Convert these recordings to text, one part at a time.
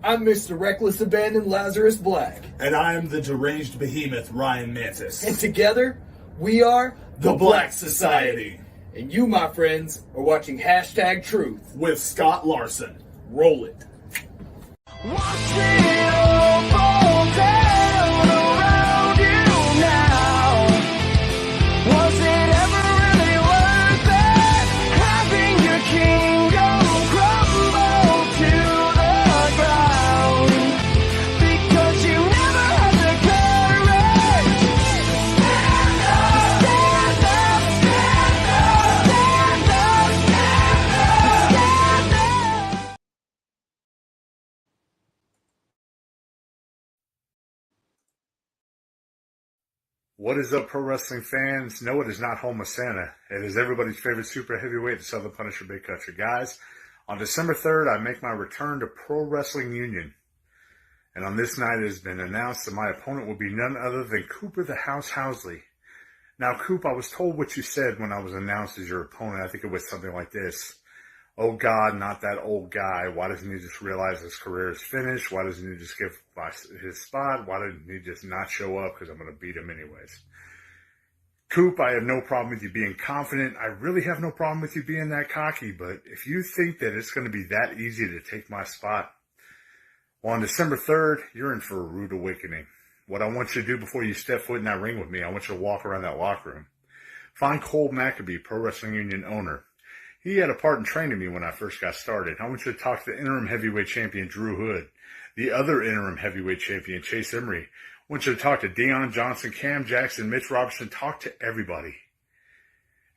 I'm Mr. Reckless Abandon Lazarus Black. And I am the deranged behemoth Ryan Mantis. And together, we are the Black Society. And you, my friends, are watching Hashtag Truth with Scott Larson. Roll it. Watch it all fall down around you now. Was it ever really worth it? Having your kingdom crumble to the ground? Because you never had the courage. Stand up, stand up, stand up, stand up, stand up. What is up, pro wrestling fans? No, it is not Home of Santa. It is everybody's favorite super heavyweight, the Southern Punisher, Big Country. Guys, on December 3rd, I make my return to Pro Wrestling Union. And on this night, it has been announced that my opponent will be none other than Cooper the House Housley. Now, Coop, I was told what you said when I was announced as your opponent. I think it was something like this. Oh, God, not that old guy. Why doesn't he just realize his career is finished? Why doesn't he just give his spot? Why didn't he just not show up? Because I'm going to beat him anyways. Coop, I have no problem with you being confident. I really have no problem with you being that cocky. But if you think that it's going to be that easy to take my spot, well, on December 3rd, you're in for a rude awakening. What I want you to do before you step foot in that ring with me, I want you to walk around that locker room. Find Cole Maccabee, Pro Wrestling Union owner. He had a part in training me when I first got started. I want you to talk to the interim heavyweight champion, Drew Hood, the other interim heavyweight champion, Chase Emery. I want you to talk to Deion Johnson, Cam Jackson, Mitch Robertson. Talk to everybody.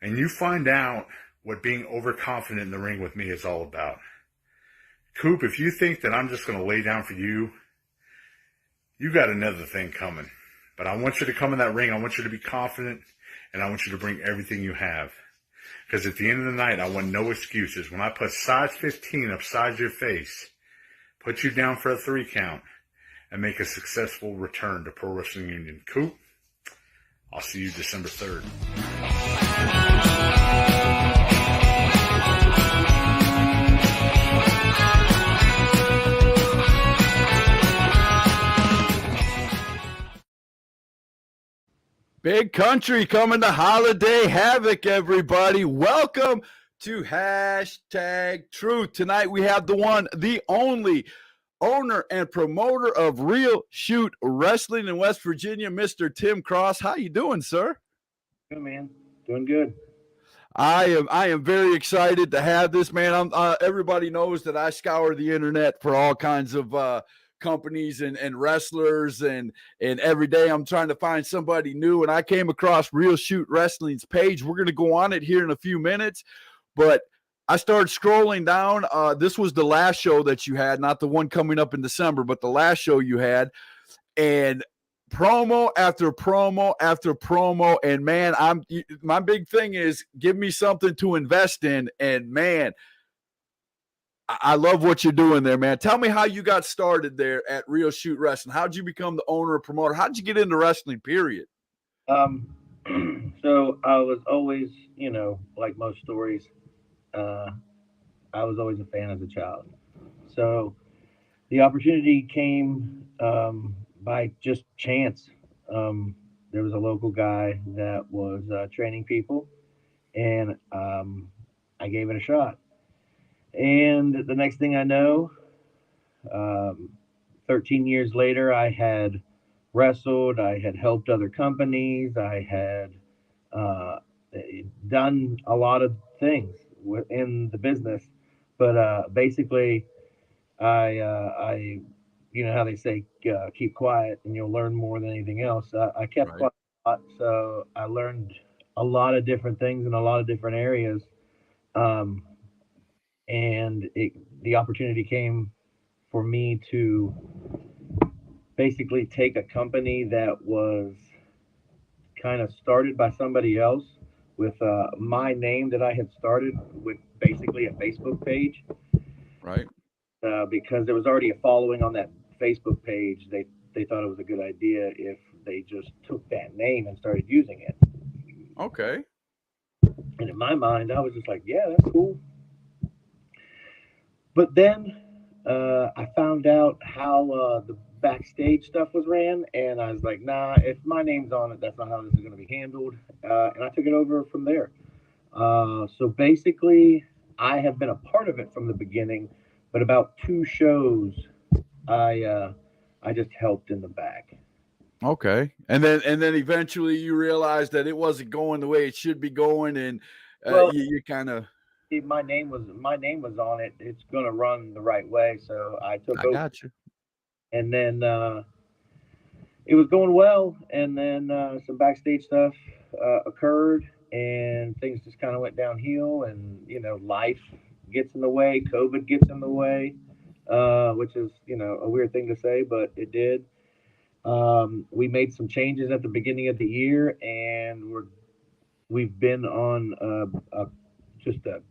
And you find out what being overconfident in the ring with me is all about. Coop, if you think that I'm just going to lay down for you, you got another thing coming. But I want you to come in that ring. I want you to be confident, and I want you to bring everything you have. Because at the end of the night, I want no excuses. When I put size 15 upside your face, put you down for a 3 count, and make a successful return to Pro Wrestling Union. Coop, I'll see you December 3rd. Big Country coming to Holiday Havoc, everybody. Welcome to Hashtag Truth. Tonight we have the one, the only owner and promoter of Real Shoot Wrestling in West Virginia, Mr. Tim Cross. How you doing, sir? Good, man. Doing good. I am very excited to have this, man. Everybody knows that I scour the internet for all kinds of companies and wrestlers, and every day I'm trying to find somebody new, and I came across Real Shoot Wrestling's page. We're going to go on it here in a few minutes, but I started scrolling down. This was the last show that you had, not the one coming up in December, but the last show you had, and promo after promo after promo, and man, my big thing is give me something to invest in, and man, I love what you're doing there, man. Tell me how you got started there at Real Shoot Wrestling. How'd you become the owner or promoter? How'd you get into wrestling, period? So I was always, like most stories, I was always a fan as a child. So the opportunity came by just chance. There was a local guy that was training people, and I gave it a shot. And the next thing I know, 13 years later, I had wrestled, I had helped other companies, I had done a lot of things within the business. But basically, I you know how they say, keep quiet and you'll learn more than anything else. I kept quiet a lot, so I learned a lot of different things in a lot of different areas. And the opportunity came for me to basically take a company that was kind of started by somebody else with my name that I had started with basically a Facebook page. Right. Because there was already a following on that Facebook page. They thought it was a good idea if they just took that name and started using it. Okay. And in my mind, I was just like, yeah, that's cool. But then I found out how the backstage stuff was ran, and I was like, nah, if my name's on it, that's not how this is going to be handled. And I took it over from there. So basically, I have been a part of it from the beginning, but about 2 shows, I just helped in the back. Okay. And then eventually you realized that it wasn't going the way it should be going, and Well, you kind of. my name was on it. It's going to run the right way, so I took I over, got you. and then it was going well, and then some backstage stuff occurred, and things just kind of went downhill, and life gets in the way, COVID gets in the way, which is a weird thing to say, but it did. We made some changes at the beginning of the year, and we've been on just a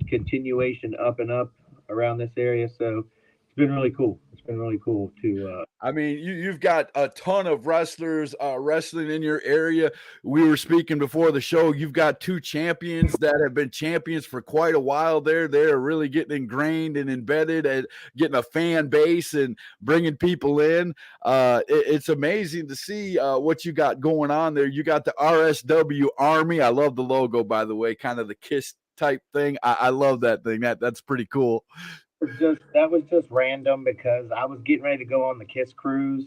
continuation up and up around this area, so it's been really cool. It's been really cool to I mean, you've got a ton of wrestlers wrestling in your area. We were speaking before the show. You've got 2 champions that have been champions for quite a while there. They're really getting ingrained and embedded and getting a fan base and bringing people in. It's amazing to see what you got going on there. You got the RSW Army. I love the logo, by the way, kind of the KISS type thing. I love that thing. That's pretty cool. that was just random because I was getting ready to go on the KISS cruise,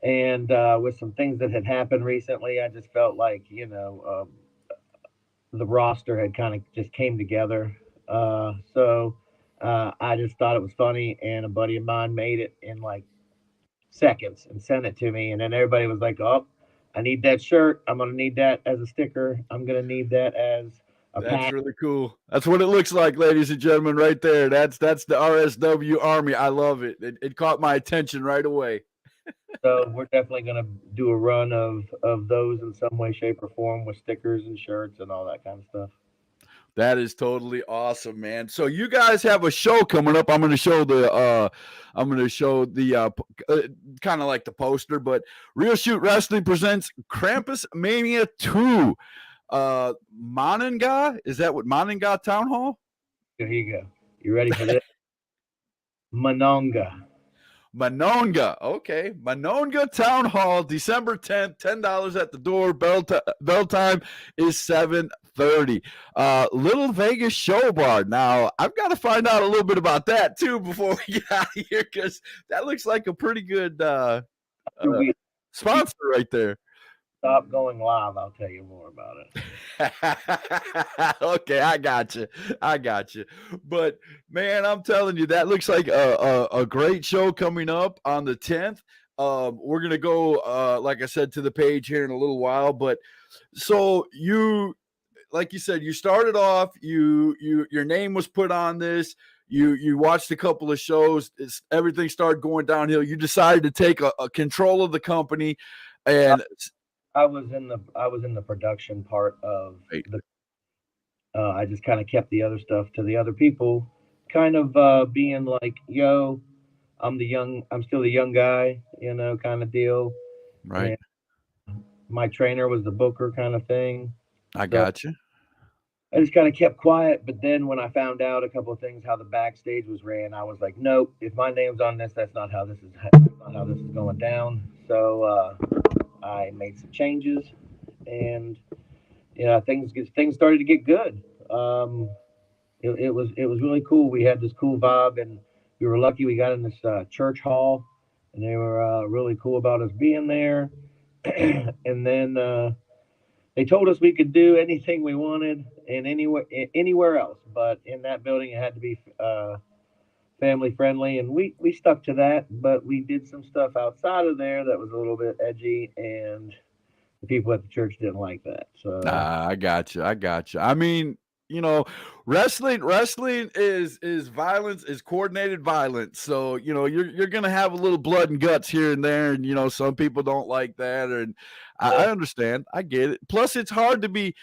and with some things that had happened recently, I just felt like the roster had kind of just came together. So I just thought it was funny, and a buddy of mine made it in like seconds and sent it to me, and then everybody was like, "Oh, I need that shirt. I'm gonna need that as a sticker. I'm gonna need that as a That's pack." really cool. That's what it looks like, ladies and gentlemen, right there. That's the RSW Army. I love it. It caught my attention right away. So we're definitely gonna do a run of those in some way, shape, or form with stickers and shirts and all that kind of stuff. That is totally awesome, man. So you guys have a show coming up. I'm going to show the kind of like the poster, but Real Shoot Wrestling presents Krampus Mania 2. Monongah, is that what Monongah Town Hall? Here you go. You ready for this? Monongah. Okay. Monongah Town Hall, December 10th, $10 at the door. Bell time is 7:30. Little Vegas Show Bar. Now, I've got to find out a little bit about that too before we get out of here, because that looks like a pretty good sponsor right there. Stop going live. I'll tell you more about it. Okay, I got you. But man, I'm telling you, that looks like a great show coming up on the 10th. We're gonna go, like I said, to the page here in a little while. But so you, like you said, you started off. Your name was put on this. You watched a couple of shows. Everything started going downhill. You decided to take a control of the company, and I was in the production part of the. I just kind of kept the other stuff to the other people, kind of being like, "Yo, I'm still the young guy," kind of deal. Right. And my trainer was the booker, kind of thing. I got you. I just kind of kept quiet, but then when I found out a couple of things how the backstage was ran, I was like, "Nope, if my name's on this, that's not how this is going down." So. I made some changes, and things started to get good. It was really cool. We had this cool vibe, and we were lucky we got in this church hall, and they were really cool about us being there. And then they told us we could do anything we wanted and anywhere else, but in that building it had to be family friendly, and we stuck to that, but we did some stuff outside of there that was a little bit edgy, and the people at the church didn't like that. So I got you. I mean, wrestling is violence, is coordinated violence. So, you're going to have a little blood and guts here and there. And, some people don't like that. And I understand. I get it. Plus, it's hard to be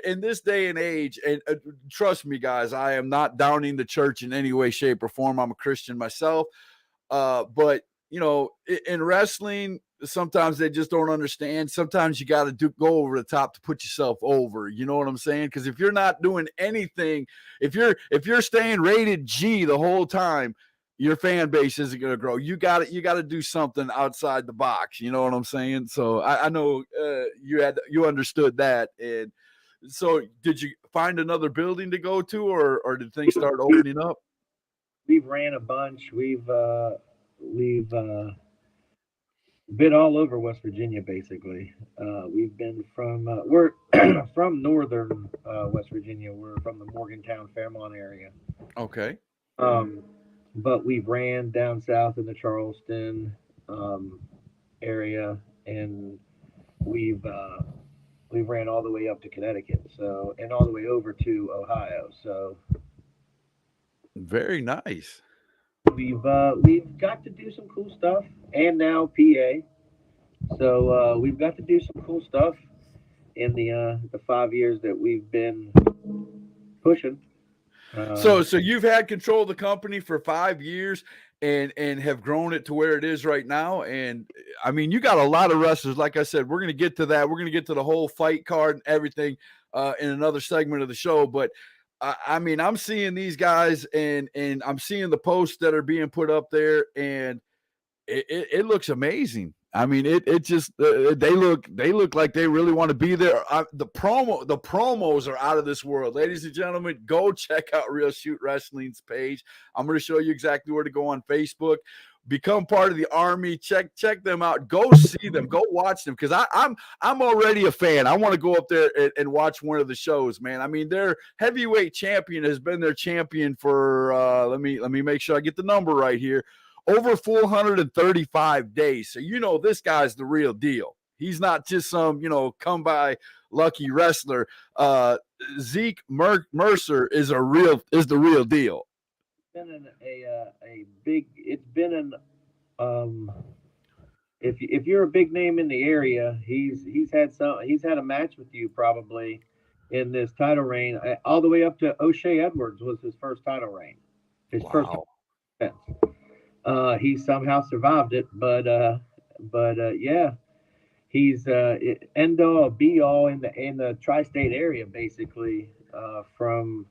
in this day and age. And trust me, guys, I am not downing the church in any way, shape, or form. I'm a Christian myself. But, in wrestling, sometimes they just don't understand. Sometimes you got to go over the top to put yourself over. You know what I'm saying? Because if you're not doing anything, if you're staying rated G the whole time, your fan base isn't going to grow. You got to do something outside the box. You know what I'm saying? So I know you understood that. And so did you find another building to go to, or did things start opening up? We've ran a bunch. We've been all over West Virginia, basically. We've been from we're from northern West Virginia. We're from the Morgantown, Fairmont area. Okay. But we've ran down south in the Charleston area, and we've ran all the way up to Connecticut, so, and all the way over to Ohio. So very nice. we've got to do some cool stuff, and now PA. So we've got to do some cool stuff in the 5 years that we've been pushing. So you've had control of the company for 5 years and have grown it to where it is right now. And I mean, you got a lot of wrestlers. Like I said, we're going to get to that. We're going to get to the whole fight card and everything in another segment of the show. But I mean, I'm seeing these guys and I'm seeing the posts that are being put up there, and it looks amazing. I mean, it just they look like they really want to be there. The promos are out of this world, ladies and gentlemen. Go check out Real Shoot Wrestling's page. I'm going to show you exactly where to go on Facebook. Become part of the army. Check them out. Go see them. Go watch them, because I'm already a fan. I want to go up there and watch one of the shows, man. I mean, their heavyweight champion has been their champion for let me make sure I get the number right here. Over 435 days. So you know this guy's the real deal. He's not just some, come by lucky wrestler. Zeke Mercer is the real deal. It's been if you're a big name in the area, he's had a match with you probably in this title reign, all the way up to O'Shea Edwards was his first title reign. His first defense. He somehow survived it, but yeah, he's end all be all in the tri-state area, basically, from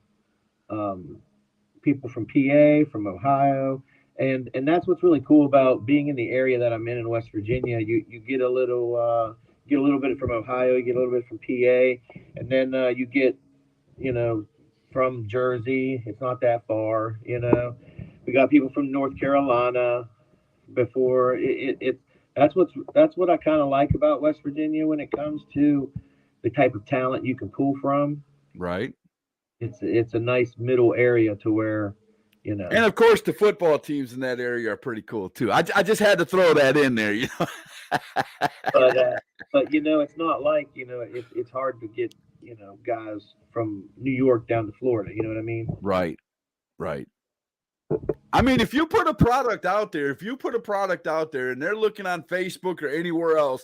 people from PA, from Ohio, and that's what's really cool about being in the area that I'm in West Virginia. You get a little bit from Ohio, you get a little bit from PA, and then you get from Jersey. It's not that far, We got people from North Carolina. Before that's what I kind of like about West Virginia when it comes to the type of talent you can pull from. Right. It's a nice middle area to where, And of course, the football teams in that area are pretty cool too. I just had to throw that in there, But it's not like it's hard to get guys from New York down to Florida. You know what I mean? Right. I mean, if you put a product out there, and they're looking on Facebook or anywhere else,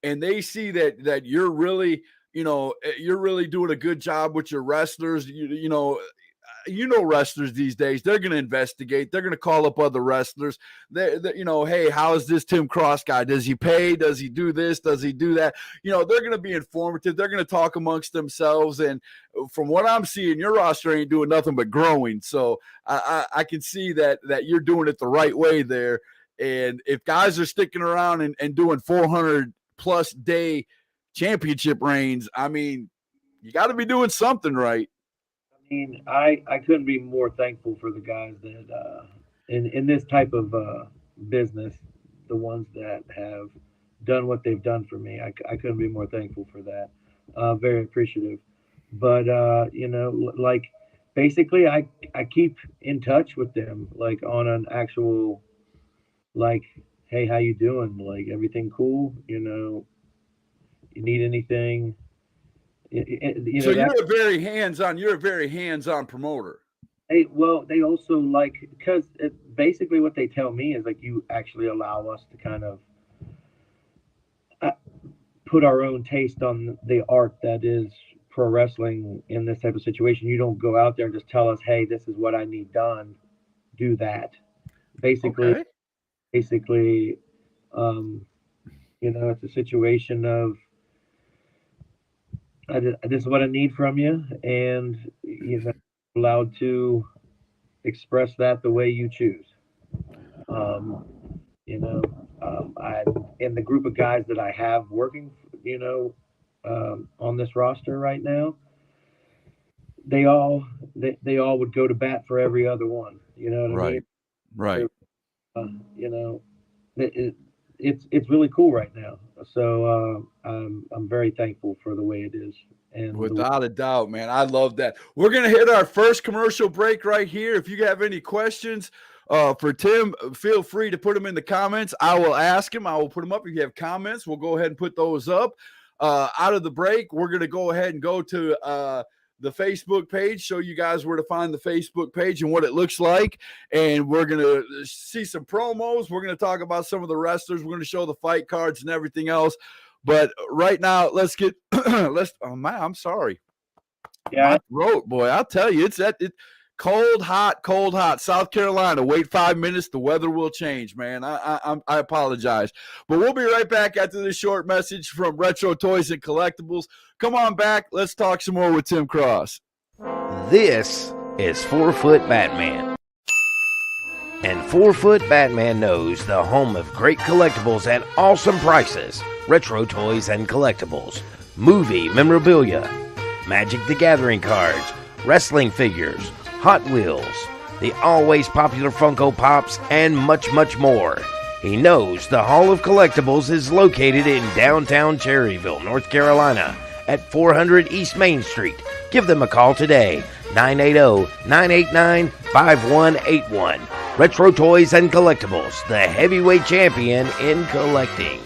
and they see that you're really, you're really doing a good job with your wrestlers, wrestlers these days, they're going to investigate. They're going to call up other wrestlers. Hey, how's this Tim Cross guy? Does he pay? Does he do this? Does he do that? They're going to be informative. They're going to talk amongst themselves. And from what I'm seeing, your roster ain't doing nothing but growing. So I can see that you're doing it the right way there. And if guys are sticking around and doing 400 plus day championship reigns, I mean, you got to be doing something right. I couldn't be more thankful for the guys that in this type of business, the ones that have done what they've done for me. I couldn't be more thankful for that. Very appreciative. But like basically I keep in touch with them, like on an actual, like, hey, how you doing? Like, everything cool? You need anything? So you're a very hands-on promoter. They also like, because basically what they tell me is like, you actually allow us to kind of put our own taste on the art that is pro wrestling in this type of situation. You don't go out there and just tell us, hey, this is what I need done, do that. Basically, it's a situation of, this is what I need from you, and you're allowed to express that the way you choose. You know, I'm in the group of guys that I have working, you know, on this roster right now. They all would go to bat for every other one. You know what I Right. mean? Right. You know, it's really cool right now. So I'm very thankful for the way it is. And Without a doubt, man. I love that. We're going to hit our first commercial break right here. If you have any questions for Tim, feel free to put them in the comments. I will ask him. I will put them up. If you have comments, we'll go ahead and put those up. Out of the break, we're going to go ahead and go to the Facebook page, show you guys where to find the Facebook page and what it looks like. And we're going to see some promos. We're going to talk about some of the wrestlers. We're going to show the fight cards and everything else. But right now, let's get oh man, I'm sorry. Yeah. My throat, boy. I'll tell you, it's cold, hot. South Carolina. Wait 5 minutes. The weather will change, man. I apologize. But we'll be right back after this short message from Retro Toys and Collectibles. Come on back. Let's talk some more with Tim Cross. This is 4 Foot Batman. And 4 Foot Batman knows the home of great collectibles at awesome prices. Retro Toys and Collectibles, movie memorabilia, Magic the Gathering cards, wrestling figures, Hot Wheels, the always popular Funko Pops, and much, much more. He knows the Hall of Collectibles is located in downtown Cherryville, North Carolina, at 400 East Main Street. Give them a call today, 980-989-5181. Retro Toys and Collectibles, the heavyweight champion in collecting.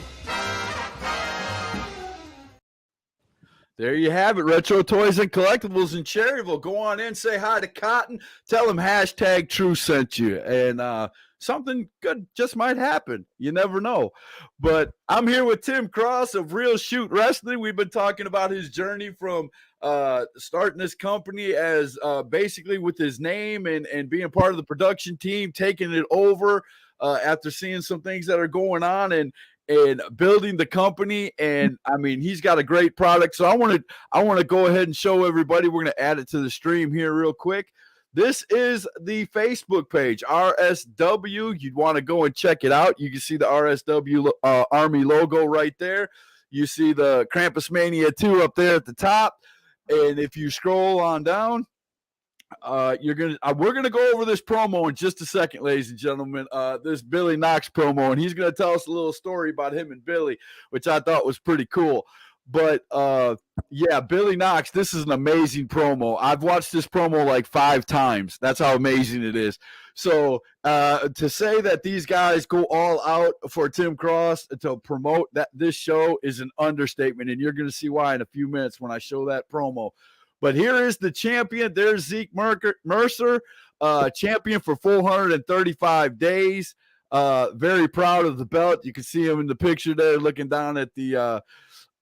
There you have it, Retro Toys and Collectibles in Cherryville. Go on in, say hi to Cotton, tell him hashtag True sent you, and something good just might happen. You never know. But I'm here with Tim Cross of Real Shoot Wrestling. We've been talking about his journey from starting this company as basically with his name and being part of the production team, taking it over after seeing some things that are going on and building the company. And I mean, he's got a great product. So I want to go ahead and show everybody. We're going to add it to the stream here real quick. This is the Facebook page, RSW. You'd want to go and check it out. You can see the RSW Army logo right there. You see the Krampus Mania 2 up there at the top. And if you scroll on down, we're gonna go over this promo in just a second, ladies and gentlemen. This Billy Knox promo, and he's gonna tell us a little story about him and Billy, which I thought was pretty cool. But yeah, Billy Knox, this is an amazing promo. I've watched this promo like 5 times. That's how amazing it is. So to say that these guys go all out for Tim Cross to promote this show is an understatement, and you're gonna see why in a few minutes when I show that promo. But here is the champion. There's Zeke Mercer, champion for 435 days. Very proud of the belt. You can see him in the picture there looking down at the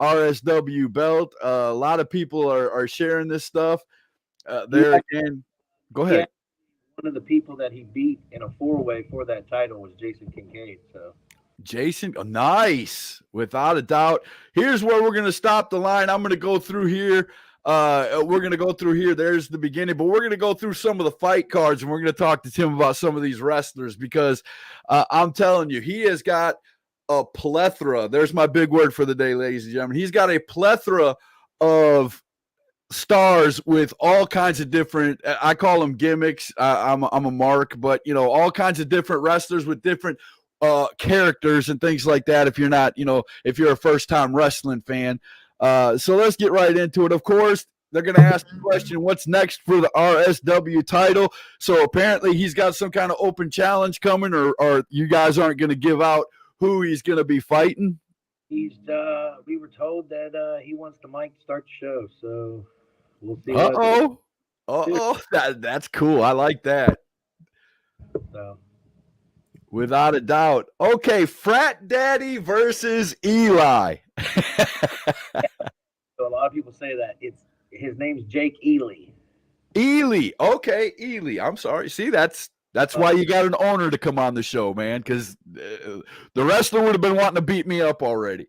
RSW belt. A lot of people are sharing this stuff. There again. Go ahead. Yeah. One of the people that he beat in a 4-way for that title was Jason Kincaid. So Jason, nice. Without a doubt. Here's where we're going to stop the line. I'm going to go through here. We're going to go through here. There's the beginning, but we're going to go through some of the fight cards, and we're going to talk to Tim about some of these wrestlers because I'm telling you, he has got a plethora. There's my big word for the day, ladies and gentlemen. He's got a plethora of stars with all kinds of different, I call them gimmicks. I'm a mark, but you know, all kinds of different wrestlers with different characters and things like that. If you're not, if you're a first time wrestling fan. So let's get right into it. Of course, they're going to ask the question, what's next for the RSW title? So apparently he's got some kind of open challenge coming, or you guys aren't going to give out who he's going to be fighting? we were told that he wants the mic to start the show. So we'll see. That's cool. I like that. So. Without a doubt. Okay, Frat Daddy versus Eli. So a lot of people say that his name's Jake Ely. Ely. Okay, Ely. I'm sorry. See, that's why you got an owner to come on the show, man, because the wrestler would have been wanting to beat me up already.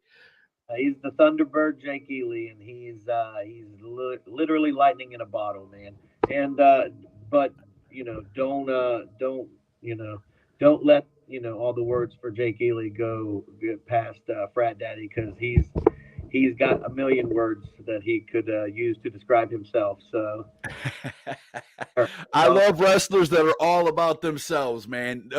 He's the Thunderbird, Jake Ely, and he's literally lightning in a bottle, man. And but don't let all the words for Jake Ely get past Frat Daddy, because he's got a million words that he could use to describe himself. So I love wrestlers that are all about themselves, man.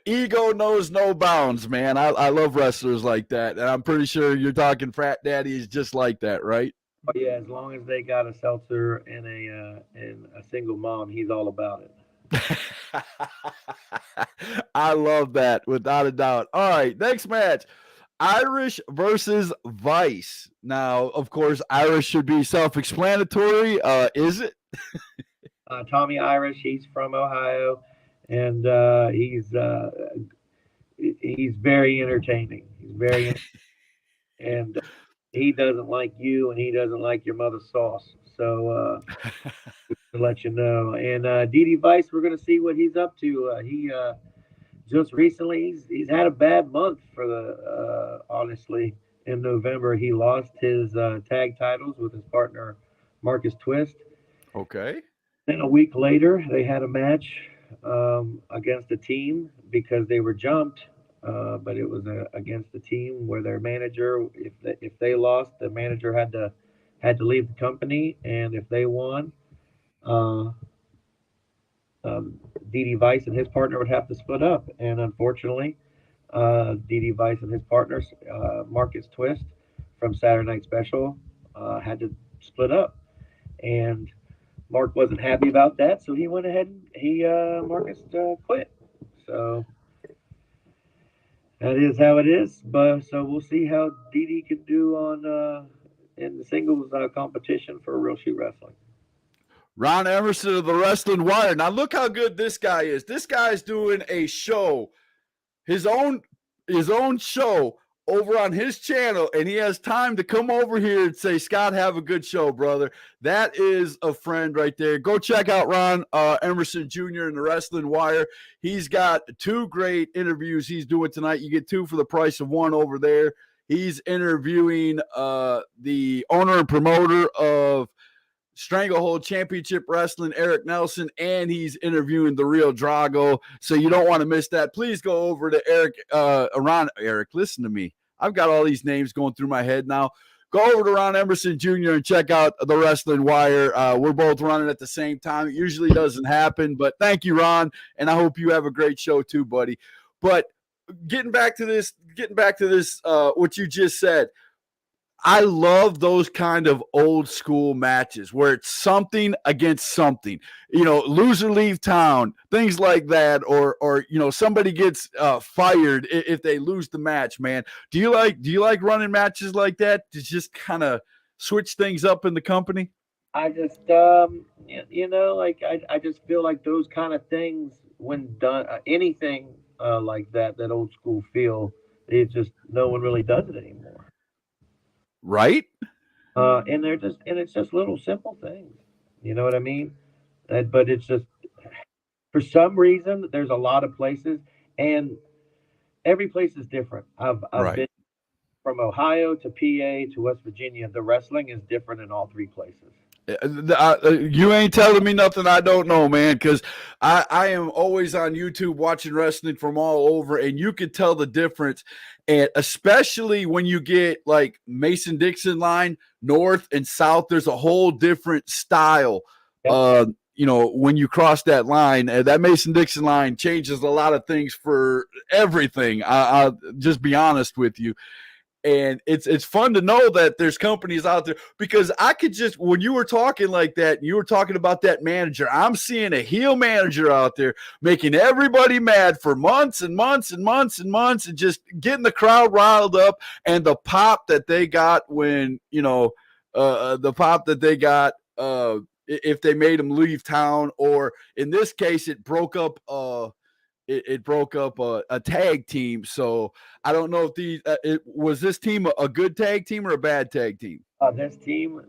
Ego knows no bounds, man. I love wrestlers like that, and I'm pretty sure you're talking Frat Daddy is just like that, right? yeah, as long as they got a seltzer and a single mom, he's all about it. I love that without a doubt. All right, next match. Irish versus Vice. Now, of course, Irish should be self-explanatory. Is it? Tommy Irish, he's from Ohio, and he's very entertaining. He's very and he doesn't like you, and he doesn't like your mother's sauce. So to let you know. And DD Vice, we're going to see what he's up to. He just recently, he's had a bad month for the honestly. In November, he lost his tag titles with his partner Marcus Twist. Okay. Then a week later, they had a match against a team because they were jumped, but it was against a team where their manager, if they lost, the manager had to leave the company, and if they won, DD Vice and his partner would have to split up. And unfortunately, DD Vice and his partner, Marcus Twist from Saturday Night Special, had to split up. And Mark wasn't happy about that, so he went ahead and Marcus quit. So that is how it is. But so we'll see how DD can do on in the singles competition for Real Shoot Wrestling. Ron Emerson of the Wrestling Wire. Now look how good this guy is. This guy's doing a show, his own show over on his channel, and he has time to come over here and say, Scott, have a good show, brother. That is a friend right there. Go check out Ron Emerson Jr. in the Wrestling Wire. He's got 2 great interviews he's doing tonight. You get 2 for the price of 1 over there. He's interviewing the owner and promoter of Stranglehold Championship Wrestling, Eric Nelson, and he's interviewing the real Drago. So you don't want to miss that. Please go over to Eric, listen to me. I've got all these names going through my head now. Go over to Ron Emerson Jr. and check out the Wrestling Wire. We're both running at the same time. It usually doesn't happen, but thank you, Ron, and I hope you have a great show too, buddy. But getting back to this, what you just said, I love those kind of old school matches where it's something against something, loser leave town, things like that, or somebody gets fired if they lose the match, man. Do you like running matches like that to just kind of switch things up in the company? I just, I just feel like those kind of things, when done, anything like that old school feel, it just, no one really does it anymore. Right. And it's just little simple things. You know what I mean? But it's just, for some reason, there's a lot of places, and every place is different. I've been from Ohio to PA to West Virginia. The wrestling is different in all 3 places. You ain't telling me nothing I don't know, man, because I am always on YouTube watching wrestling from all over, and you can tell the difference. And especially when you get like Mason-Dixon line, north and south, there's a whole different style. Yep. When you cross that line, that Mason-Dixon line changes a lot of things for everything. I'll just be honest with you. And it's fun to know that there's companies out there, because I could just, when you were talking like that, you were talking about that manager, I'm seeing a heel manager out there making everybody mad for months and months and months and months, and just getting the crowd riled up, and the pop that they got when, if they made them leave town, or in this case, it broke up a tag team. So I don't know if was this team a good tag team or a bad tag team? This team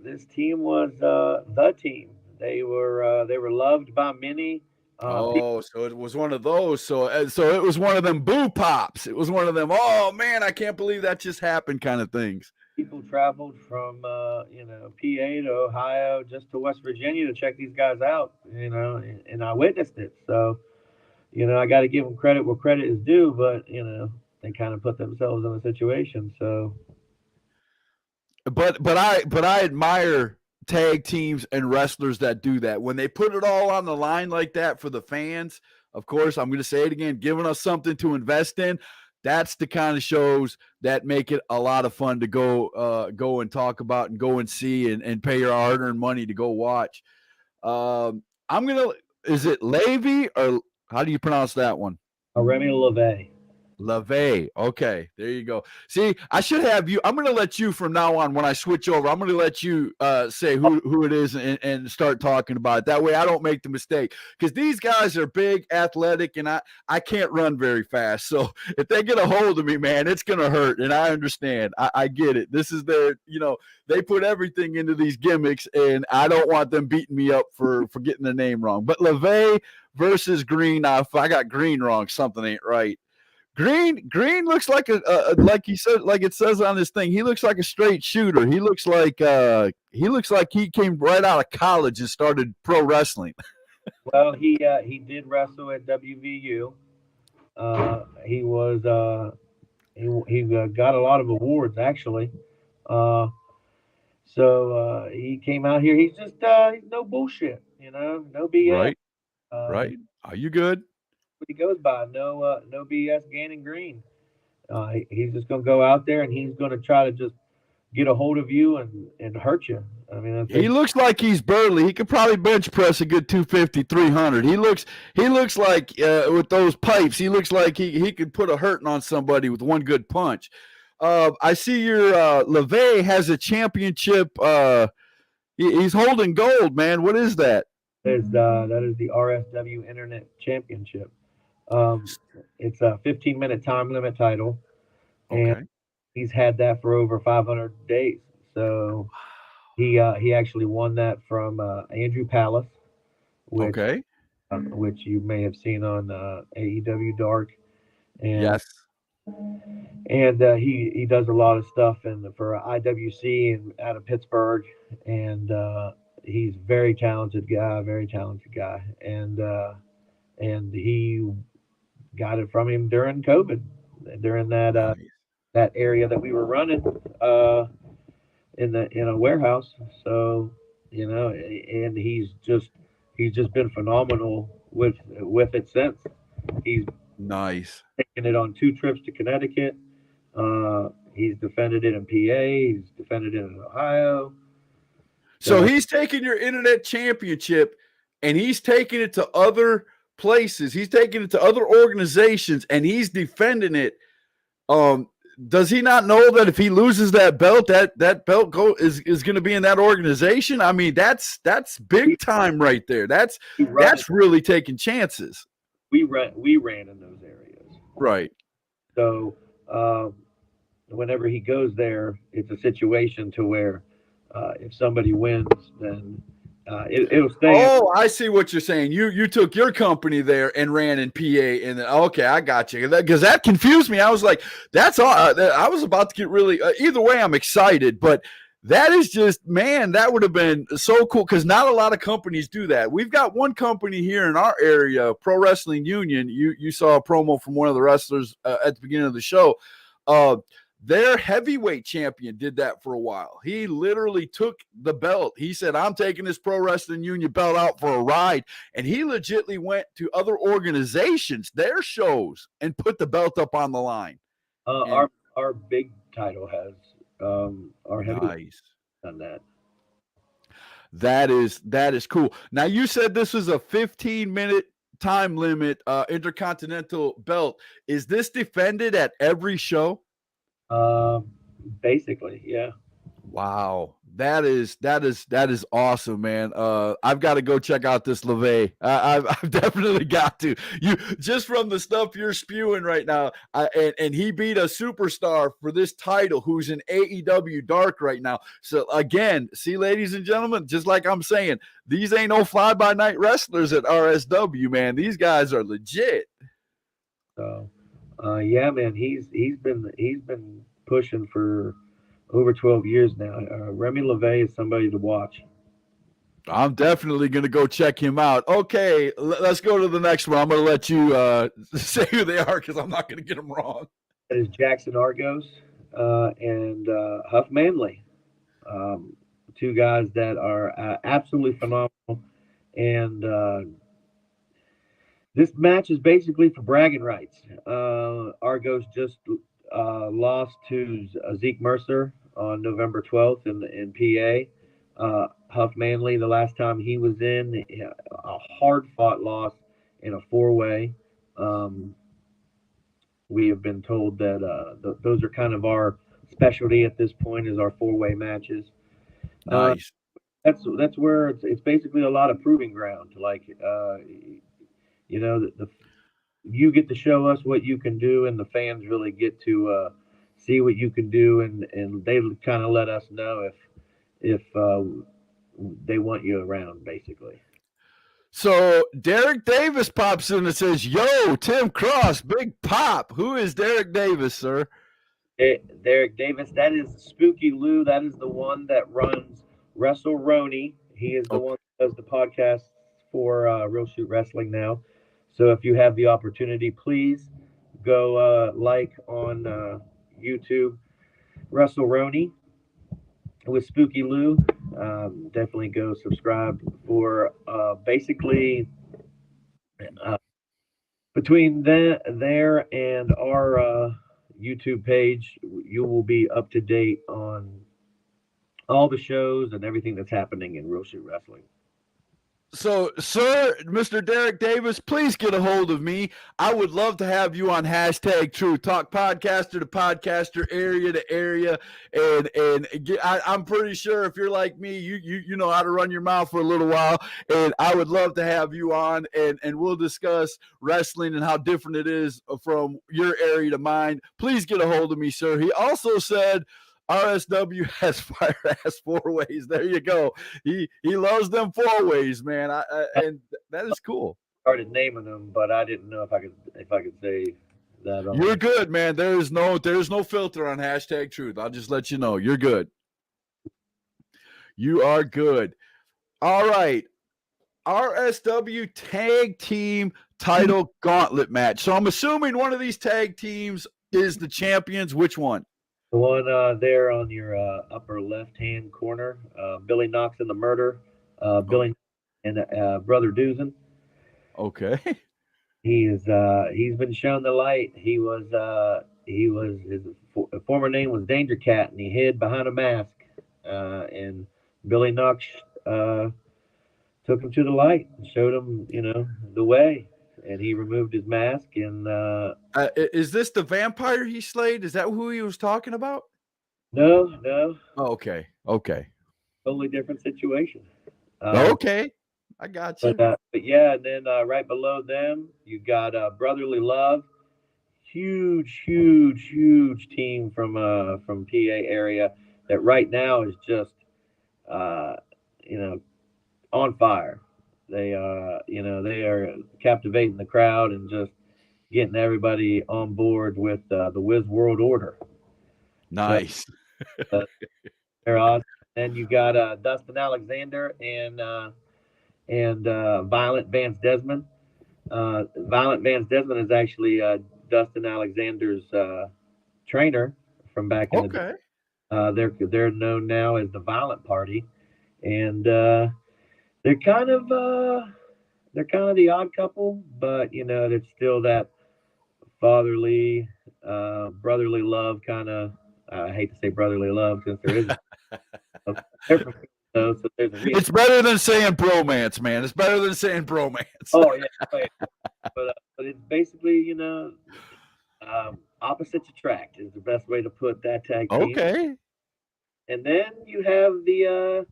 was the team. They were loved by many. So it was one of those. So it was one of them boo pops. It was one of them, oh man, I can't believe that just happened kind of things. People traveled from PA to Ohio just to West Virginia to check these guys out, and I witnessed it. So I got to give them credit where credit is due, but they kind of put themselves in a situation. So, but I admire tag teams and wrestlers that do that when they put it all on the line like that for the fans. Of course, I'm going to say it again, giving us something to invest in. That's the kind of shows that make it a lot of fun to go and talk about and go and see and pay your hard-earned money to go watch. Is it Levy or how do you pronounce that one? Remy LeVay. LeVay. Okay, there you go. See, I should have you. I'm going to let you from now on when I switch over. I'm going to let you say who it is and start talking about it. That way I don't make the mistake because these guys are big, athletic, and I can't run very fast. So if they get a hold of me, man, it's going to hurt. And I understand. I get it. This is their, they put everything into these gimmicks, and I don't want them beating me up for getting the name wrong. But LeVay versus Green. Now, if I got Green wrong, something ain't right. Green looks like like he said, like it says on this thing. He looks like a straight shooter. He looks like he came right out of college and started pro wrestling. Well, he did wrestle at WVU. He was he got a lot of awards actually. So he came out here. He's just he's no bullshit, no BS. Right. Are you good? What he goes by, no BS, Gannon Green. He's just gonna go out there and he's gonna try to just get a hold of you and hurt you. I mean, he looks like he's burly. He could probably bench press a good 250, 300. He looks like with those pipes, he looks like he could put a hurting on somebody with one good punch. I see your LeVay has a championship. He's holding gold, man. What is that? That is the RSW Internet Championship. It's a 15-minute time limit title, and he's had that for over 500 days. So he actually won that from Andrew Palace, which you may have seen on AEW Dark. And, yes. And he does a lot of stuff for IWC and out of Pittsburgh, and he's a very talented guy, and he got it from him during COVID, during that that area that we were running in a warehouse. So and he's just been phenomenal with it since. He's nice. Taken it on 2 trips to Connecticut. He's defended it in PA. He's defended it in Ohio. So he's taking your internet championship and he's taking it to other places. He's taking it to other organizations and he's defending it. Does he not know that if he loses that belt, that belt is going to be in that organization? I mean, that's big time right there. That's really taking chances. We ran in those areas. Right. So whenever he goes there, it's a situation to where if somebody wins, then it'll stay. Oh, I see what you're saying. You took your company there and ran in PA, and then okay, I got you. Because that confused me. I was like, that's all. I was about to get really. Either way, I'm excited, but that is just, man, that would have been so cool because not a lot of companies do that. We've got one company here in our area, Pro Wrestling Union. You saw a promo from one of the wrestlers at the beginning of the show. Their heavyweight champion did that for a while. He literally took the belt. He said, I'm taking this Pro Wrestling Union belt out for a ride. And he legitimately went to other organizations, their shows, and put the belt up on the line. Our big title has our heavyweight on that. That is cool. Now, you said this was a 15-minute time limit intercontinental belt. Is this defended at every show? Basically, yeah. Wow. That is awesome, man. I've got to go check out this LeVay. I've definitely got to. You just from the stuff you're spewing right now, and he beat a superstar for this title who's in AEW Dark right now. So again, see, ladies and gentlemen, just like I'm saying, these ain't no fly-by-night wrestlers at RSW, man. These guys are legit. So, yeah, man, he's been pushing for over 12 years now. Remy LeVay is somebody to watch. I'm definitely going to go check him out. Okay, let's go to the next one. I'm going to let you say who they are because I'm not going to get them wrong. That is Jackson Argos and Huff Manley. Two guys that are absolutely phenomenal. And this match is basically for bragging rights. Argos just lost to Zeke Mercer on November 12th in PA. Huff Manley, the last time he was in, a hard-fought loss in a four-way. We have been told that those are kind of our specialty at this point, is our four-way matches. Nice. That's where it's basically a lot of proving ground. Like, you know, you get to show us what you can do, and the fans really get to see what you can do, and they kind of let us know if they want you around, basically. So Derek Davis pops in and says, "Yo, Tim Cross, Big Pop." Who is Derek Davis, sir? Derek Davis, that is Spooky Lou. That is the one that runs Wrestle Roni. He is the one that does the podcast for Real Shoot Wrestling now. So if you have the opportunity, please go like on YouTube Wrestle Roni with Spooky Lou. Definitely go subscribe for basically between there and our YouTube page, you will be up to date on all the shows and everything that's happening in Real Shoot Wrestling. So, sir, Mr. Derek Davis, please get a hold of me. I would love to have you on hashtag Truth. Talk podcaster to podcaster, area to area, and I'm pretty sure if you're like me, you know how to run your mouth for a little while, and I would love to have you on, and we'll discuss wrestling and how different it is from your area to mine. Please get a hold of me, sir. He also said RSW has fire ass four ways. There you go. He loves them four ways, man. And that is cool. Started naming them, but I didn't know if I could say that. You're good, man. There's no filter on hashtag Truth. I'll just let you know. You're good. You are good. All right. RSW tag team title gauntlet match. So I'm assuming one of these tag teams is the champions. Which one? The one there on your upper left-hand corner, Billy Knox and the Murder, Billy and Brother Doozen. Okay. He's been shown the light. His former name was Danger Cat, and he hid behind a mask. And Billy Knox took him to the light and showed him, the way. And he removed his mask. And is this the vampire he slayed? Is that who he was talking about? No. Oh, okay. Totally different situation. Okay, I got you. But yeah, and then right below them, you got Brotherly Love, huge team from PA area that right now is just on fire. They are captivating the crowd and just getting everybody on board with the Wiz World Order. Nice. So, they're awesome. Then you got Dustin Alexander and Violent Vance Desmond. Violent Vance Desmond is actually Dustin Alexander's trainer from back in the day. They're known now as the Violent Party, and they're kind of the odd couple, but it's still that fatherly, brotherly love kind of. I hate to say brotherly love since there isn't. So there's it's better than saying bromance, man. It's better than saying bromance. Oh yeah, right. But it's basically opposites attract is the best way to put that tag team. Okay. And then you have the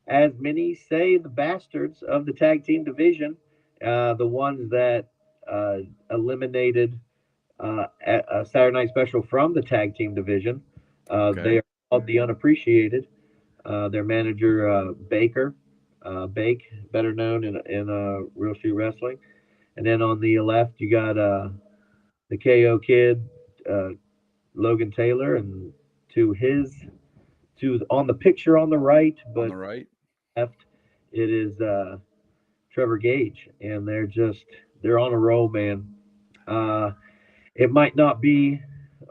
as many say, the bastards of the tag team division, the ones that eliminated a Saturday Night Special from the tag team division. They are called the Unappreciated. Their manager, Baker, Bake, better known in Real Shoot Wrestling. And then on the left, you got the KO Kid, Logan Taylor, and on the picture on the right, but on the right left it is Trevor Gage, and they're on a roll, man. It might not be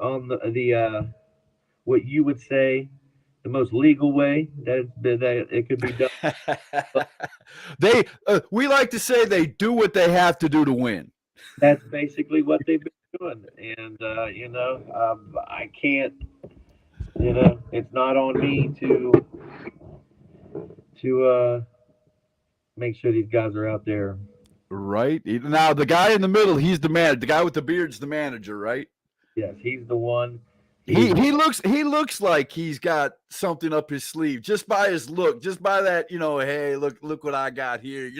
on the what you would say the most legal way that it could be done. We like to say they do what they have to do to win. That's basically what they've been doing, and I can't. It's not on me to make sure these guys are out there. Right now, the guy in the middle, he's the manager. The guy with the beard's the manager, right? Yes, he's the one. He looks like he's got something up his sleeve just by his look, just by that, hey, look what I got here.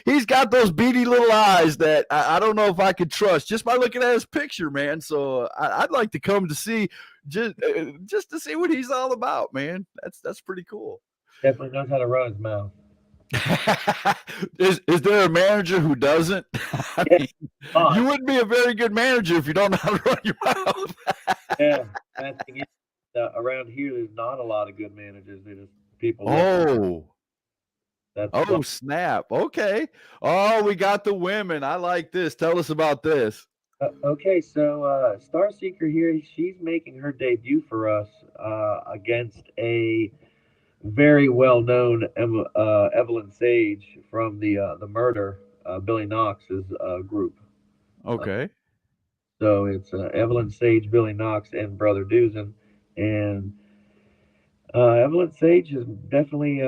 He's got those beady little eyes that I don't know if I could trust just by looking at his picture, man. So I'd like to come to see just to see what he's all about, man. That's pretty cool. Definitely knows how to run his mouth. Is there a manager who doesn't? I mean, you wouldn't be a very good manager if you don't know how to run your mouth. Yeah, that thing is, around here, there's not a lot of good managers. There's just people. Snap. Okay. Oh, we got the women. I like this. Tell us about this. Okay, so Star Seeker here, she's making her debut for us against a very well-known Evelyn Sage from the Murder, Billy Knox's group. Okay. So it's Evelyn Sage, Billy Knox, and Brother Duzin. And Evelyn Sage has definitely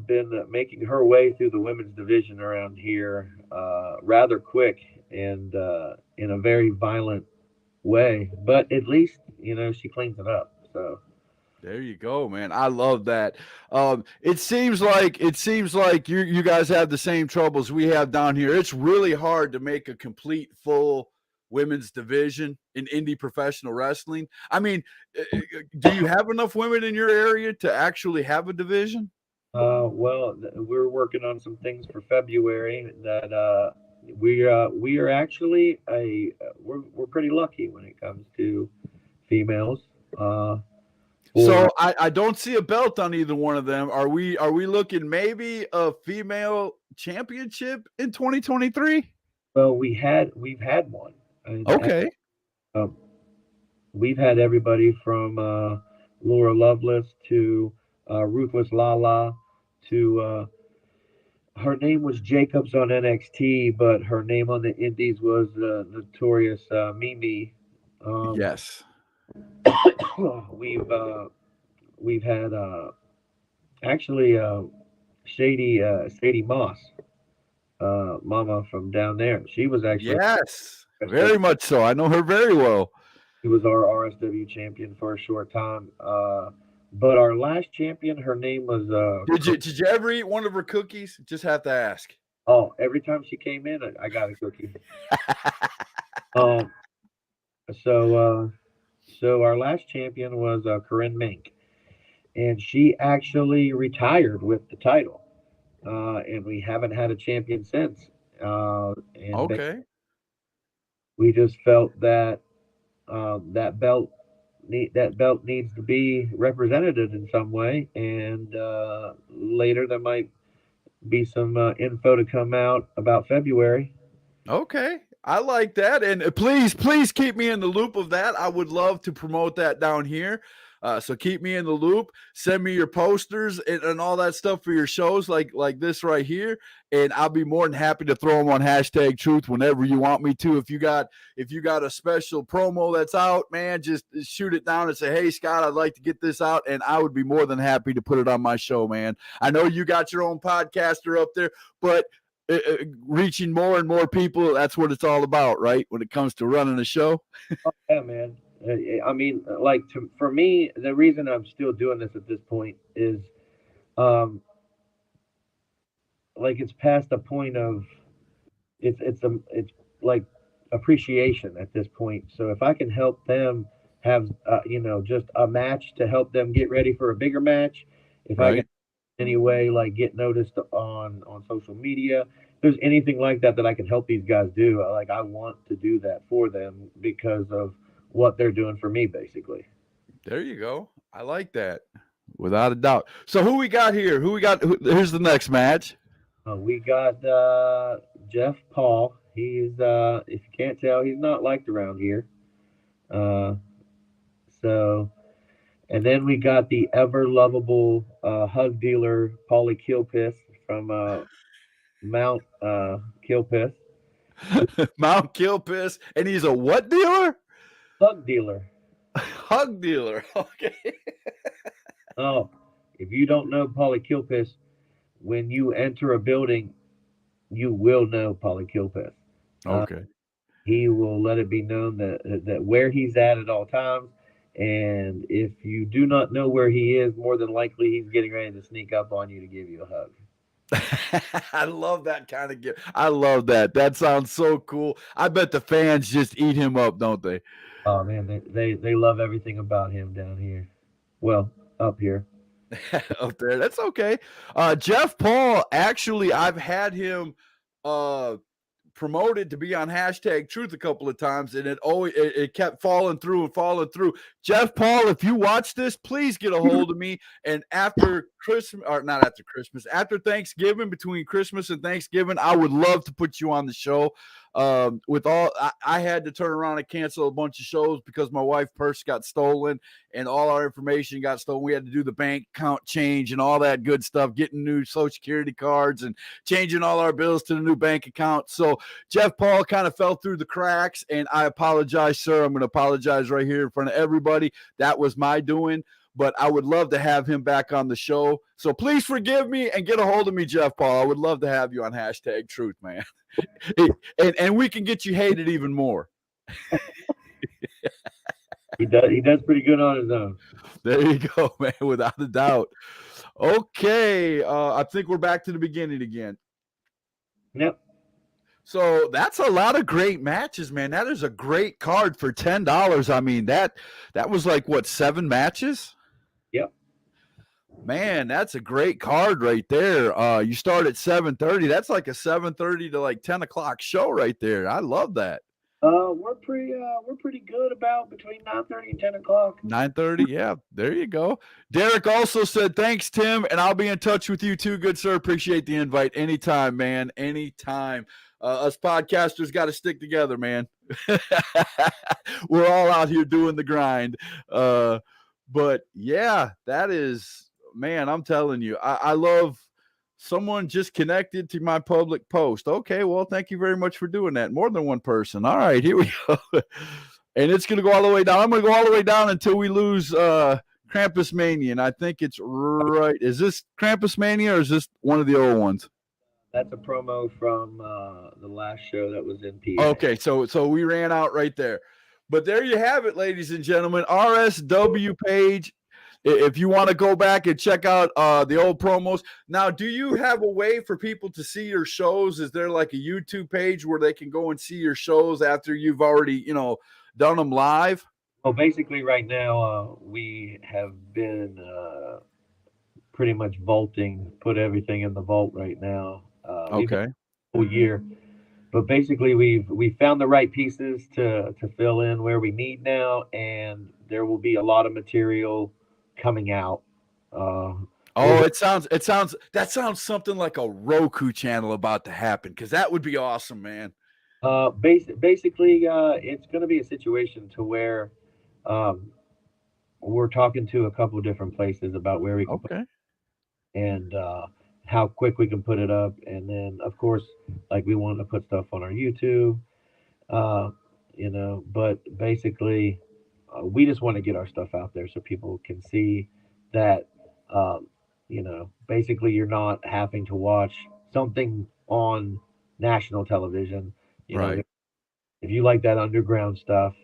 been making her way through the women's division around here rather quick and in a very violent way. But at least, she cleans it up. So there you go, man. I love that. It seems like you guys have the same troubles we have down here. It's really hard to make a complete full women's division in indie professional wrestling. I mean, do you have enough women in your area to actually have a division? Well, we're working on some things for February that we are actually we're pretty lucky when it comes to females. So I don't see a belt on either one of them. Are we looking maybe a female championship in 2023? Well, we've had one. Okay. We've had everybody from Laura Lovelace to Ruthless Lala to her name was Jacobs on NXT, but her name on the Indies was Notorious Mimi. Yes. We've had actually Sadie Moss, Mama from down there. She was actually very much so. I know her very well. She was our RSW champion for a short time. But our last champion, her name was. Did you ever eat one of her cookies? Just have to ask. Oh, every time she came in, I got a cookie. So our last champion was Corinne Mink, and she actually retired with the title, and we haven't had a champion since. Okay. We just felt that that belt needs to be represented in some way, and later there might be some info to come out about February. Okay. I like that. And please keep me in the loop of that. I would love to promote that down here. So keep me in the loop. Send me your posters and all that stuff for your shows like this right here. And I'll be more than happy to throw them on #Truth whenever you want me to. If you got a special promo that's out, man, just shoot it down and say, hey, Scott, I'd like to get this out. And I would be more than happy to put it on my show, man. I know you got your own podcaster up there, but reaching more and more people, that's what it's all about, right? When it comes to running a show. Oh, yeah, man. I mean, for me, the reason I'm still doing this at this point is, it's past the point of, it's like appreciation at this point. So if I can help them have, just a match to help them get ready for a bigger match, if I can anyway, get noticed on social media, if there's anything like that I can help these guys do, I want to do that for them because of what they're doing for me, basically. There you go. I like that. Without a doubt. So who we got here? Here's the next match. We got Jeff Paul. He's if you can't tell, he's not liked around here. And then we got the ever lovable hug dealer Paulie Killpiss from Mount Killpiss. Mount Killpiss, and he's a what dealer? Hug dealer. Hug dealer. Okay. Oh, if you don't know Paulie Killpiss, when you enter a building, you will know Paulie Killpiss. Okay. He will let it be known that where he's at all times. And if you do not know where he is, more than likely he's getting ready to sneak up on you to give you a hug. I love that kind of gift. I love that. That sounds so cool. I bet the fans just eat him up, don't they? Oh man, they love everything about him down here. Well, up here. Up there. That's okay. Jeff Paul, actually, I've had him promoted to be on hashtag truth a couple of times, and it kept falling through. Jeff Paul, if you watch this, please get a hold of me. And after Christmas, or not after Christmas, after Thanksgiving, between Christmas and Thanksgiving, I would love to put you on the show. I had to turn around and cancel a bunch of shows because my wife's purse got stolen and all our information got stolen. We had to do the bank account change and all that good stuff, getting new Social Security cards and changing all our bills to the new bank account. So Jeff Paul kind of fell through the cracks, and I apologize, sir. I'm going to apologize right here in front of everybody. That was my doing. But I would love to have him back on the show. So please forgive me and get a hold of me, Jeff Paul. I would love to have you on hashtag truth, man. and we can get you hated even more. He does pretty good on his own. There you go, man, without a doubt. Okay, I think we're back to the beginning again. Yep. So that's a lot of great matches, man. That is a great card for $10. I mean, that was like, what, 7 matches? Yep. Man, that's a great card right there. You start at 7:30. That's like a 7:30 to like 10 o'clock show right there. I love that. We're pretty good about between 9:30 and 10 o'clock. 9:30, yeah. There you go. Derek also said, thanks, Tim, and I'll be in touch with you too, good sir. Appreciate the invite. Anytime, man. Anytime. Us podcasters got to stick together, man. We're all out here doing the grind. But yeah, that is, man, I'm telling you, I love someone just connected to my public post. Okay, well, thank you very much for doing that. More than one person. All right, here we go. And it's going to go all the way down. I'm going to go all the way down until we lose Krampus Mania. And I think it's right. Is this Krampus Mania or is this one of the old ones? That's a promo from the last show that was in PA. Okay, so we ran out right there. But there you have it, ladies and gentlemen. RSW page. If you want to go back and check out the old promos. Now, do you have a way for people to see your shows? Is there like a YouTube page where they can go and see your shows after you've already, done them live? Well, basically right now we have been pretty much vaulting, put everything in the vault right now. Okay. Whole year. But basically we've found the right pieces to fill in where we need now, and there will be a lot of material coming out. That sounds something like a Roku channel about to happen, because that would be awesome, man. Basically it's going to be a situation to where we're talking to a couple of different places about where we can put it, and how quick we can put it up. And then of course, like, we want to put stuff on our YouTube, but basically we just want to get our stuff out there so people can see that, basically you're not having to watch something on national television. Right. If you like that underground stuff,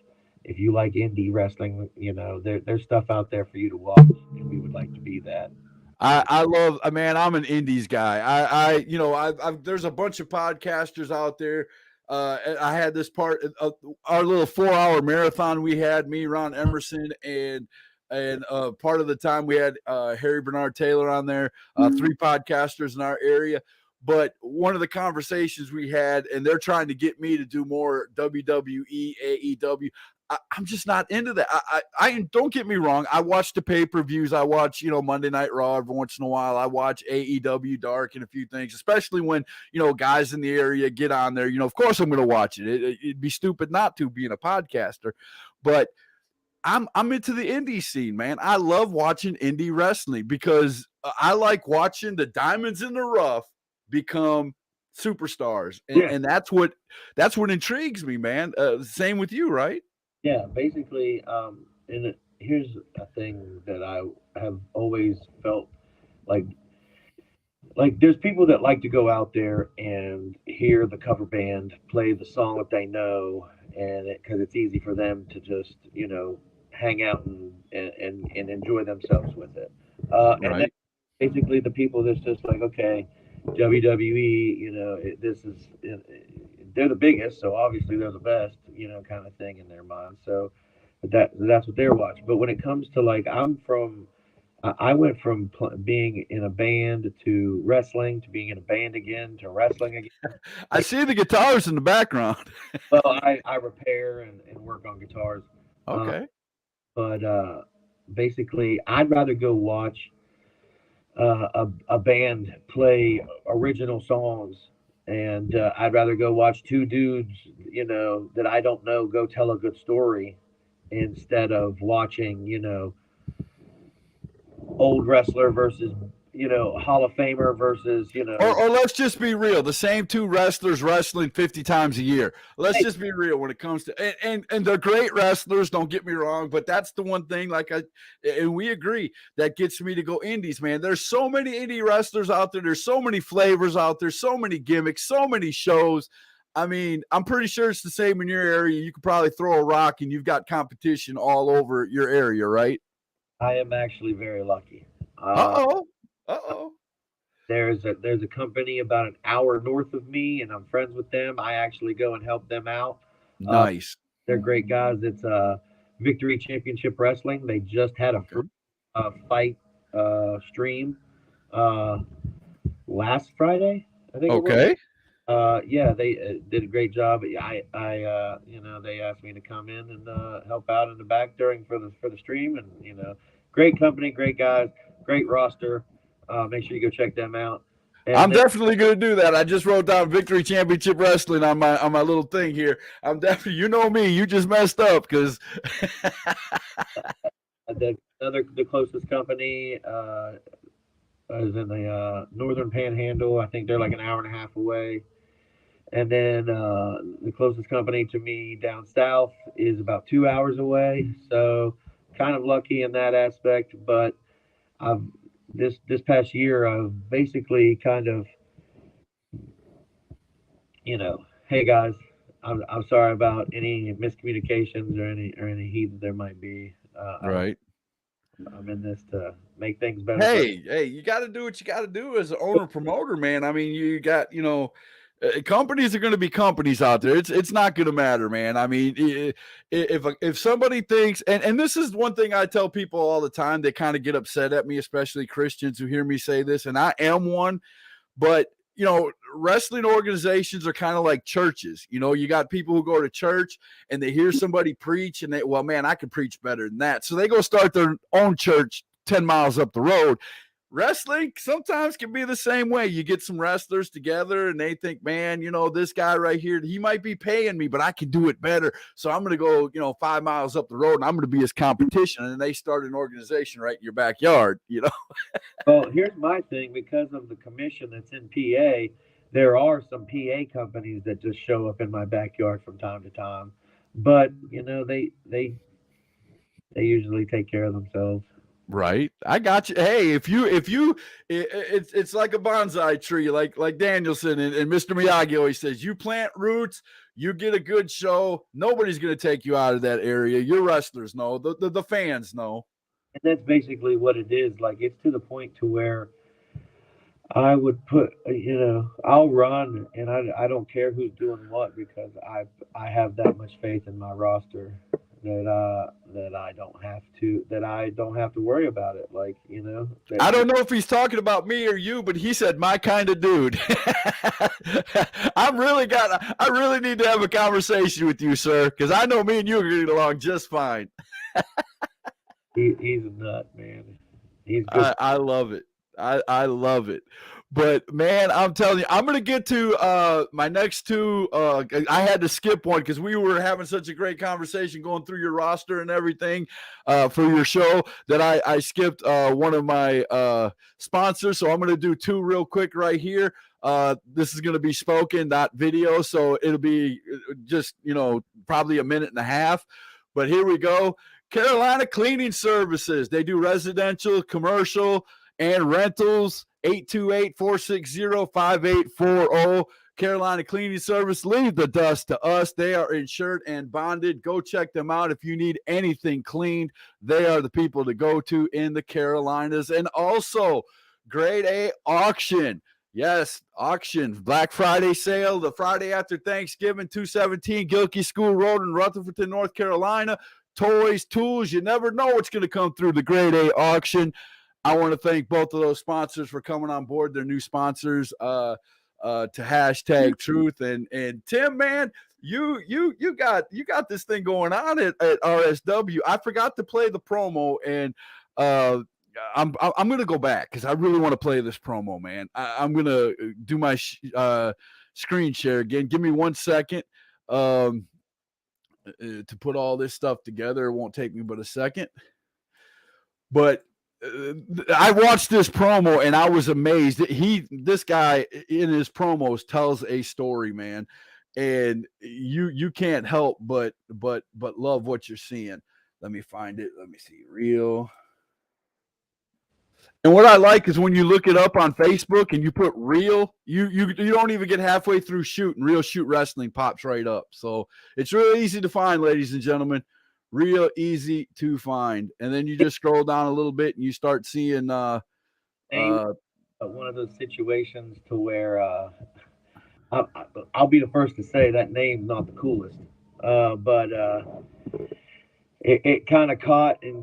if you like indie wrestling, there's stuff out there for you to watch, and we would like to be that. I love, man, I'm an indies guy. There's a bunch of podcasters out there. I had this part of our little 4-hour marathon. We had me, Ron Emerson, and part of the time we had Harry Bernard Taylor on there, 3 podcasters in our area. but one of the conversations we had, and they're trying to get me to do more WWE, AEW. I'm just not into that. I don't get me wrong. I watch the pay-per-views. I watch, Monday Night Raw every once in a while. I watch AEW Dark and a few things, especially when, guys in the area get on there. Of course I'm going to watch it. It'd be stupid not to, being a podcaster. But I'm into the indie scene, man. I love watching indie wrestling because I like watching the diamonds in the rough become superstars. And that's what intrigues me, man. Same with you, right? Yeah, basically, here's a thing that I have always felt like there's people that like to go out there and hear the cover band play the song that they know, and because it's easy for them to just hang out and enjoy themselves with it. And then basically the people that's just like, okay, WWE, they're the biggest, so obviously they're the best, kind of thing in their mind. So that's what they're watching. But when it comes to I went from being in a band to wrestling to being in a band again to wrestling again. I see the guitars in the background. Well, I repair and work on guitars. Okay. But basically, I'd rather go watch a band play original songs, and I'd rather go watch two dudes, that I don't know, go tell a good story, instead of watching, old wrestler versus, Hall of Famer versus, Or let's just be real. The same two wrestlers wrestling 50 times a year. Let's just be real when it comes to and they're great wrestlers, don't get me wrong, but that's the one thing, and we agree, that gets me to go indies, man. There's so many indie wrestlers out there. There's so many flavors out there, so many gimmicks, so many shows. I mean, I'm pretty sure it's the same in your area. You could probably throw a rock and you've got competition all over your area, right? I am actually very lucky. There's a company about an hour north of me, and I'm friends with them. I actually go and help them out. Nice. They're great guys. It's Victory Championship Wrestling. They just had a fight stream last Friday, I think. Okay. Yeah, they did a great job. I they asked me to come in and help out in the back for the stream, and great company, great guys, great roster. Make sure you go check them out. And I'm definitely going to do that. I just wrote down Victory Championship Wrestling on my little thing here. I'm definitely, me, you just messed up because the closest company is in the Northern Panhandle. I think they're like an hour and a half away. And then the closest company to me down south is about 2 hours away. So kind of lucky in that aspect. But this past year, I've basically kind of, hey guys, I'm sorry about any miscommunications or any heat that there might be. right. I'm in this to make things better. Hey, you got to do what you got to do as an owner promoter, man. I mean, you got, companies are going to be companies out there. It's not going to matter, man. I mean, if somebody thinks, and this is one thing I tell people all the time, they kind of get upset at me, especially Christians who hear me say this, and I am one, but wrestling organizations are kind of like churches. You got people who go to church and they hear somebody preach and well, man, I can preach better than that. So they go start their own church 10 miles up the road. Wrestling sometimes can be the same way. You get some wrestlers together and they think, man, this guy right here, he might be paying me, but I can do it better. So I'm going to go, 5 miles up the road and I'm going to be his competition. And they start an organization right in your backyard, Well, here's my thing. Because of the commission that's in PA, there are some PA companies that just show up in my backyard from time to time. But, they usually take care of themselves. Right. I got you. Hey, if you it's like a bonsai tree, like Danielson and Mr. Miyagi always says, you plant roots, you get a good show. Nobody's going to take you out of that area. Your wrestlers know, the fans know. And that's basically what it is. Like, it's to the point to where I would put, I'll run and I don't care who's doing what, because I have that much faith in my roster that I don't have to worry about it. Like, I don't know if he's talking about me or you, but he said my kind of dude. I really need to have a conversation with you, sir, because I know me and you are going to get along just fine. he's a nut, man. He's good. I love it. I love it. But man, I'm telling you, I'm gonna get to my next two. I had to skip one because we were having such a great conversation going through your roster and everything for your show that I skipped one of my sponsors. So I'm gonna do two real quick right here. This is gonna be spoken, not video, so it'll be just probably a minute and a half. But here we go. Carolina Cleaning Services. They do residential, commercial, and rentals. 828-460-5840. Carolina Cleaning Service. Leave the dust to us. They are insured and bonded. Go check them out if you need anything cleaned. They are the people to go to in the Carolinas. And also, Grade A Auction. Yes, auction. Black Friday sale, the Friday after Thanksgiving, 217 Gilkey School Road in Rutherford, North Carolina. Toys, tools, you never know what's going to come through the Grade A Auction. I want to thank both of those sponsors for coming on board. They're new sponsors to hashtag truth. And Tim, man, you got this thing going on at RSW. I forgot to play the promo, and I'm going to go back because I really want to play this promo, man. I'm going to do my screen share again. Give me 1 second to put all this stuff together. It won't take me but a second. But I watched this promo and I was amazed. This guy in his promos tells a story, man, and you can't help but love what you're seeing. Let me find it. Let me see. Real. And what I like is when you look it up on Facebook and you put real, you don't even get halfway through shoot, and Real Shoot Wrestling pops right up. So it's really easy to find, ladies and gentlemen. Real easy to find. And then you just scroll down a little bit and you start seeing one of those situations to where I'll be the first to say that name's not the coolest, but it kind of caught and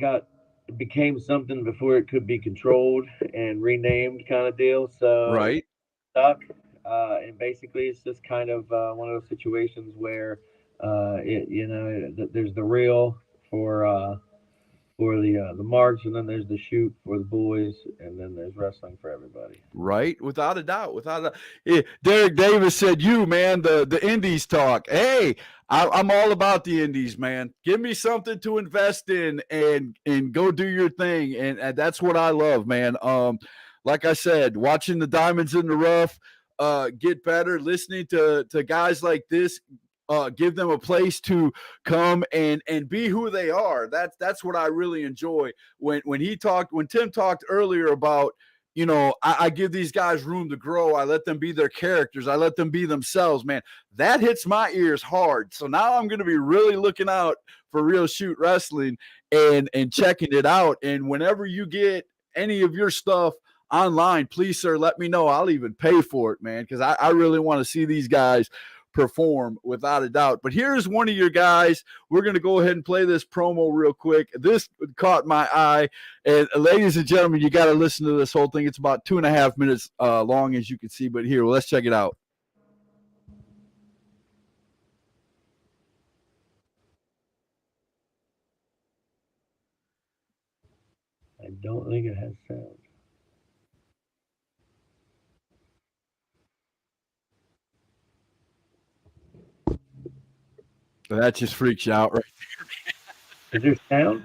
became something before it could be controlled and renamed, kind of deal. So right. Stuck, and basically it's just kind of one of those situations where there's the real for the marks, and then there's the shoot for the boys, and then there's wrestling for everybody. Right, without a doubt, Derek Davis said, "You man, the Indies talk. Hey, I'm all about the Indies, man. Give me something to invest in and go do your thing, and that's what I love, man. Like I said, watching the Diamonds in the Rough get better, listening to guys like this. Give them a place to come and be who they are. That's what I really enjoy. When Tim talked earlier about, I give these guys room to grow. I let them be their characters. I let them be themselves, man. That hits my ears hard. So now I'm going to be really looking out for Real Shoot Wrestling and checking it out. And whenever you get any of your stuff online, please, sir, let me know. I'll even pay for it, man, because I really want to see these guys perform without a doubt. But here's one of your guys. We're going to go ahead and play this promo real quick. This caught my eye. And ladies and gentlemen, you got to listen to this whole thing. It's about 2.5 minutes long, as you can see. But here, let's check it out. I don't think it has sound. That just freaks you out right there. Is there sound?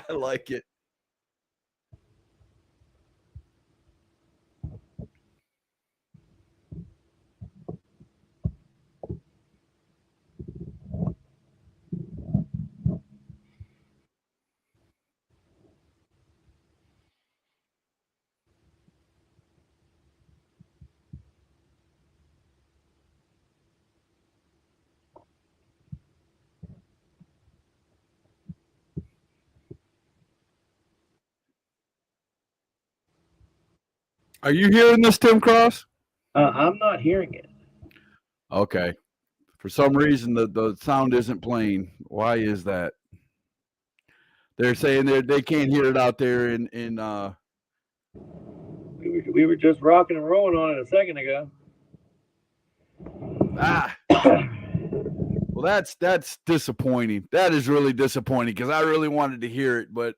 I like it. Are you hearing this, Tim Cross? I'm not hearing it. Okay. For some reason, the sound isn't playing. Why is that? They're saying they can't hear it out there in We were just rocking and rolling on it a second ago. Well, that's disappointing. That is really disappointing because I really wanted to hear it, but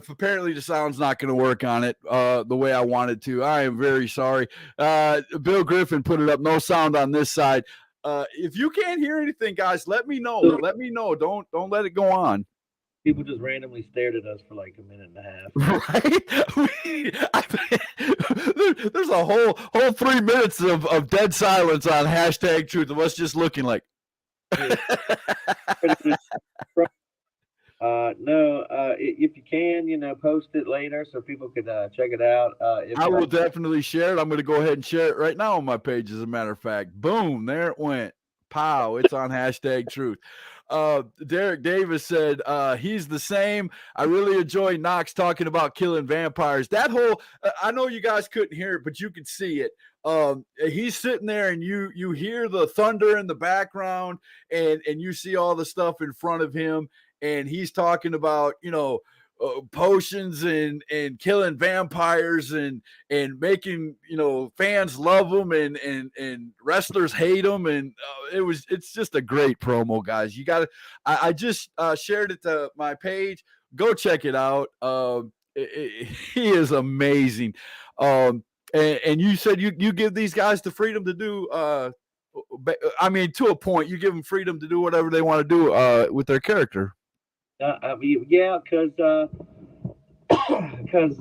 apparently the sound's not going to work on it the way I wanted to. I am very sorry. Bill Griffin put it up. No sound on this side. If you can't hear anything, guys, let me know. Let me know. Don't let it go on. People just randomly stared at us for like a minute and a half. Right? There's a whole 3 minutes of dead silence on hashtag truth of us just looking like. If you can, post it later so people could check it out. I will definitely share it. I'm going to go ahead and share it right now on my page, as a matter of fact. Boom, there it went. Pow, it's on hashtag truth. Derek Davis said he's the same. I really enjoy Knox talking about killing vampires. That whole I know you guys couldn't hear it, but you could see it. He's sitting there and you hear the thunder in the background and you see all the stuff in front of him, and he's talking about, potions and killing vampires and making, fans love them and wrestlers hate them. And it's just a great promo, guys. You got to, I just shared it to my page. Go check it out. He is amazing. And you said you give these guys the freedom to do, to a point, you give them freedom to do whatever they want to do with their character. Because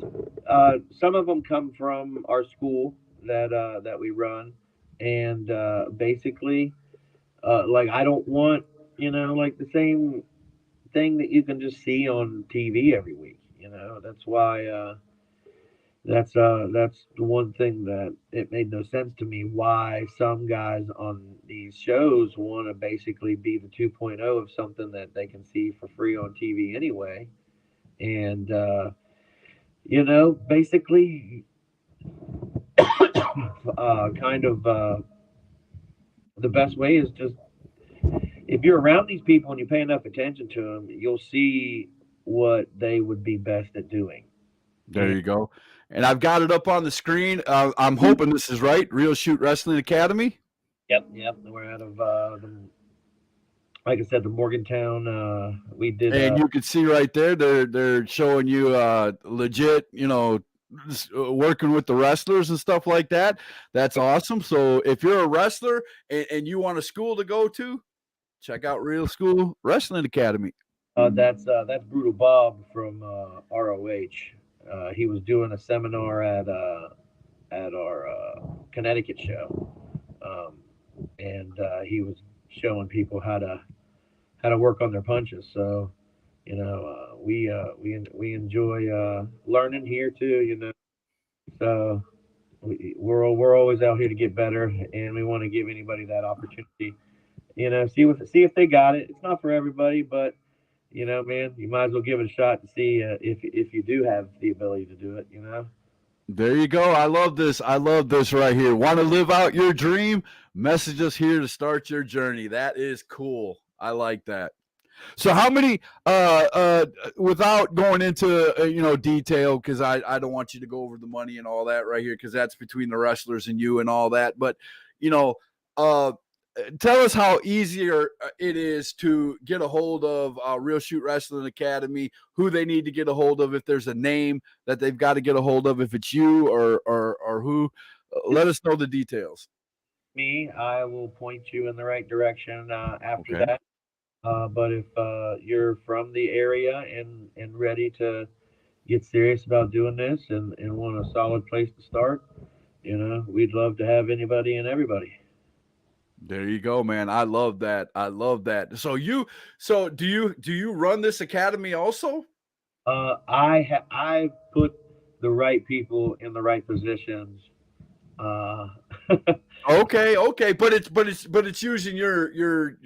some of them come from our school that we run, and basically, I don't want the same thing that you can just see on TV every week. That's why that's the one thing that it made no sense to me why some guys on these shows want to basically be the 2.0 of something that they can see for free on TV anyway. And basically the best way is just, if you're around these people and you pay enough attention to them, you'll see what they would be best at doing. There you go. And I've got it up on the screen. I'm hoping this is right. Real Shoot Wrestling Academy. Yep. We're out of like I said, the Morgantown. We did, and you can see right there. They're showing you legit. Working with the wrestlers and stuff like that. That's awesome. So if you're a wrestler and you want a school to go to, check out Real School Wrestling Academy. That's Brutal Bob from ROH. He was doing a seminar at our Connecticut show, and he was showing people how to work on their punches. So, we enjoy learning here too. So we're always out here to get better, and we want to give anybody that opportunity. See if they got it. It's not for everybody, but man, you might as well give it a shot to see if you do have the ability to do it. There you go. I love this. I love this right here. Want to live out your dream? Message us here to start your journey. That is cool. I like that. So how many, without going into, detail, because I don't want you to go over the money and all that right here, because that's between the wrestlers and you and all that. But, tell us how easier it is to get a hold of Real Shoot Wrestling Academy, who they need to get a hold of, if there's a name that they've got to get a hold of, if it's you or who. Let us know the details. I will point you in the right direction after Okay. that. But if you're from the area and ready to get serious about doing this and want a solid place to start, we'd love to have anybody and everybody. There you go, man. I love that. I love that. So do you run this academy also? I put the right people in the right positions. Uh, Okay, but it's using your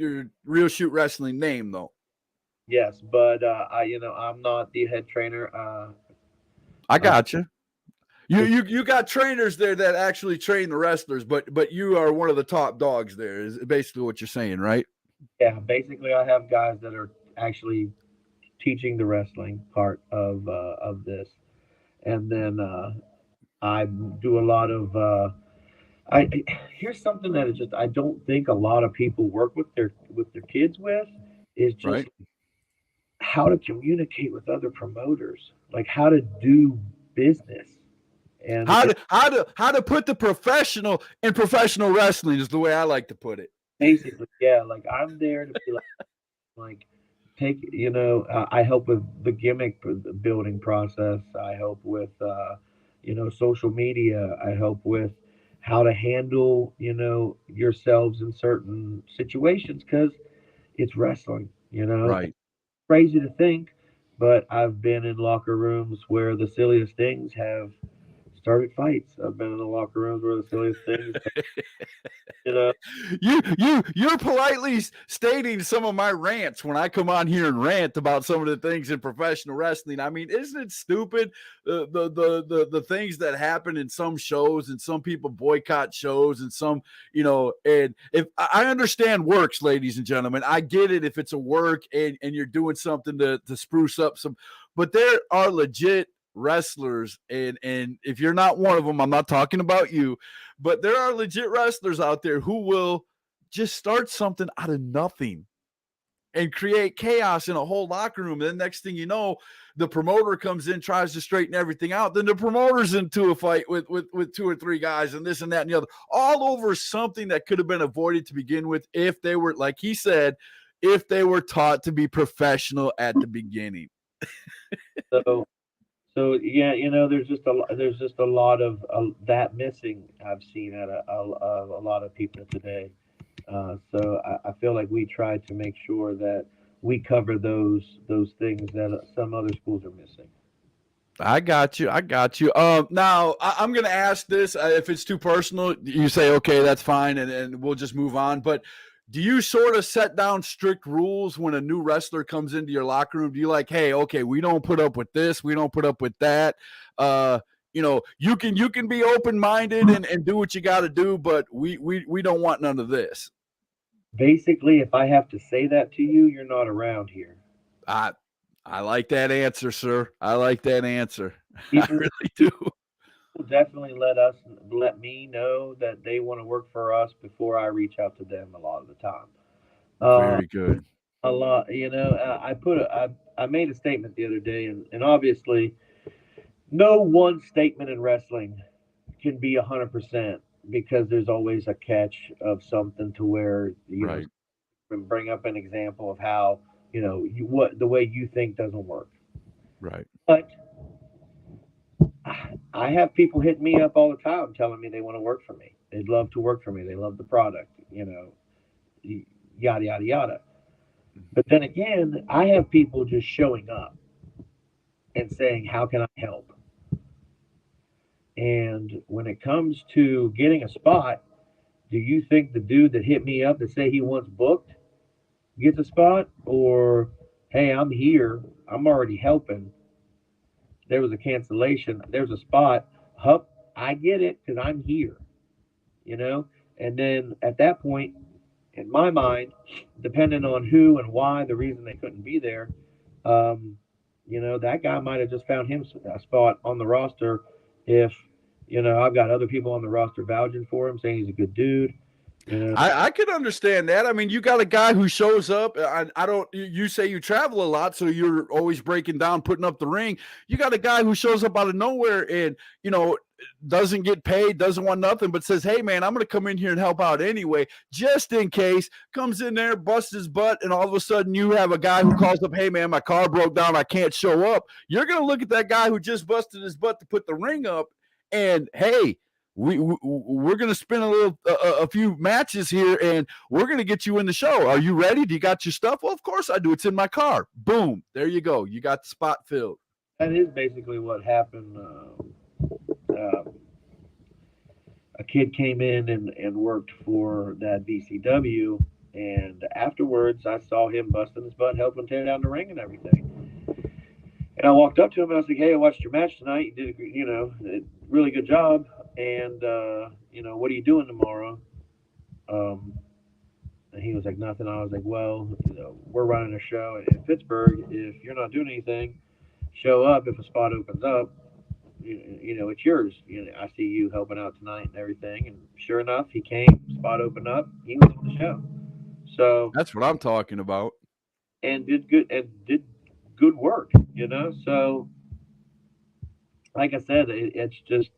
Real Shoot Wrestling name though. yes, but I'm not the head trainer. I got you. You got trainers there that actually train the wrestlers, but you are one of the top dogs there. Is basically what you're saying, right? Yeah, basically, I have guys that are actually teaching the wrestling part of this, and then I do a lot of. Here's something that is just I don't think a lot of people work with their kids with is just Right. how to communicate with other promoters, like how to do business, and How to put the professional in professional wrestling is the way I like to put it. basically, yeah, like I'm there to be like take I help with the gimmick building process. I help with social media. I help with how to handle yourselves in certain situations because it's wrestling. Right. Crazy to think, but I've been in locker rooms where the silliest things have started fights. I've been in the locker rooms where the silliest things you know You're politely stating some of my rants when I come on here and rant about some of the things in professional wrestling. I mean, isn't it stupid the things that happen in some shows and some people boycott shows and some and if I understand works, ladies and gentlemen, I get it if it's a work and you're doing something to spruce up some, but there are legit wrestlers and if you're not one of them, I'm not talking about you, but there are legit wrestlers out there who will just start something out of nothing and create chaos in a whole locker room. And then next thing you know, the promoter comes in, tries to straighten everything out. Then the promoter's into a fight with two or three guys and this and that and the other, all over something that could have been avoided to begin with if they were, like he said, if they were taught to be professional at the beginning. so so yeah, there's just a lot of that missing. I've seen at a lot of people today. So I feel like we try to make sure that we cover those things that some other schools are missing. I got you. I got you. Now I'm going to ask this. If it's too personal, you say, okay, that's fine. And we'll just move on. But do you sort of set down strict rules when a new wrestler comes into your locker room? Do you like, hey, okay, we don't put up with this. We don't put up with that. You can be open-minded and do what you got to do, but we don't want none of this. Basically, if I have to say that to you, you're not around here. I like that answer, sir. I like that answer. I People really do. definitely let me know that they want to work for us before I reach out to them a lot of the time. Very good. A lot, I made a statement the other day, and obviously, no one statement in wrestling can be 100% because there's always a catch of something to where Right. bring up an example of how what the way you think doesn't work. Right. But I have people hitting me up all the time telling me they want to work for me. They'd love to work for me. They love the product, yada yada yada. But then again, I have people just showing up and saying, "How can I help?" And when it comes to getting a spot, do you think the dude that hit me up to say he wants booked gets a spot? Or, hey, I'm here. I'm already helping. There was a cancellation. There's a spot. Hup, I get it because I'm here. And then at that point, in my mind, depending on who and why, the reason they couldn't be there, that guy might have just found him a spot on the roster if, I've got other people on the roster vouching for him, saying he's a good dude. I could understand that. I mean, you got a guy who shows up. I don't. You say you travel a lot, so you're always breaking down, putting up the ring. You got a guy who shows up out of nowhere and doesn't get paid, doesn't want nothing, but says, "Hey, man, I'm going to come in here and help out anyway, just in case." Comes in there, busts his butt, and all of a sudden you have a guy who calls up, "Hey, man, my car broke down, I can't show up." You're going to look at that guy who just busted his butt to put the ring up, and hey. We're going to spin a few matches here, and we're going to get you in the show. Are you ready? Do you got your stuff? Well, of course I do. It's in my car. Boom. There you go. You got the spot filled. That is basically what happened. A kid came in and worked for that BCW, and afterwards I saw him busting his butt, helping tear down the ring and everything. And I walked up to him and I was like, "Hey, I watched your match tonight. You did a really good job. And, what are you doing tomorrow?" And he was like, "Nothing." I was like, "Well, we're running a show in Pittsburgh. If you're not doing anything, show up. If a spot opens up, it's yours. I see you helping out tonight and everything." And sure enough, he came, spot opened up. He was on the show. So that's what I'm talking about. And did good work, So like I said, it's just,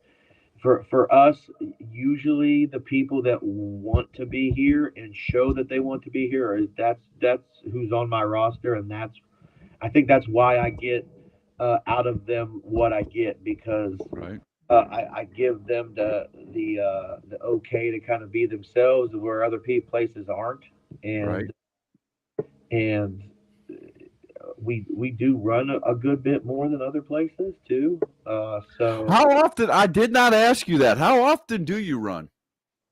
for us, usually the people that want to be here and show that they want to be here, that's who's on my roster, and I think that's why I get out of them what I get, because right. I give them the okay to kind of be themselves where other places aren't, and right. And we do run a good bit more than other places too. So how often? I did not ask you that. How often do you run?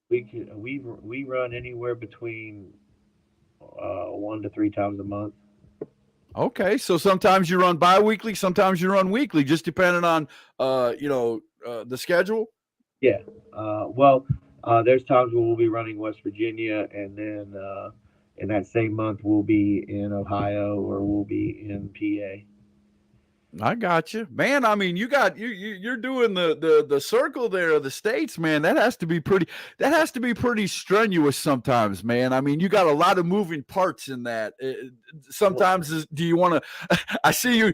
We run anywhere between 1 to 3 times a month. Okay, so sometimes you run bi-weekly, sometimes you run weekly, just depending on the schedule. Yeah. There's times where we'll be running West Virginia, and then in that same month we'll be in Ohio or we'll be in PA. I got you, man. I mean, you're doing the circle there of the states, man. That has to be pretty strenuous sometimes, man. I mean, you got a lot of moving parts in that. Sometimes, do you want to? I see you're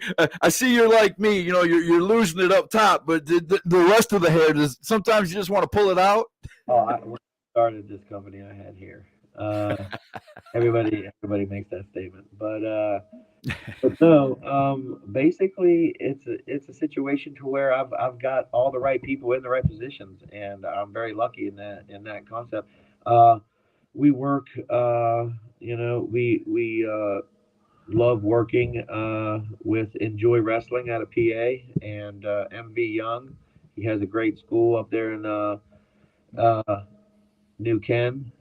like me. You're losing it up top, but the rest of the hair does. Sometimes you just want to pull it out. Oh, when I started this company, I had hair. Everybody makes that statement, but no. Basically, it's a situation to where I've got all the right people in the right positions, and I'm very lucky in that concept. We work. We love working with Enjoy Wrestling out of PA, and MV Young. He has a great school up there in New Kensington.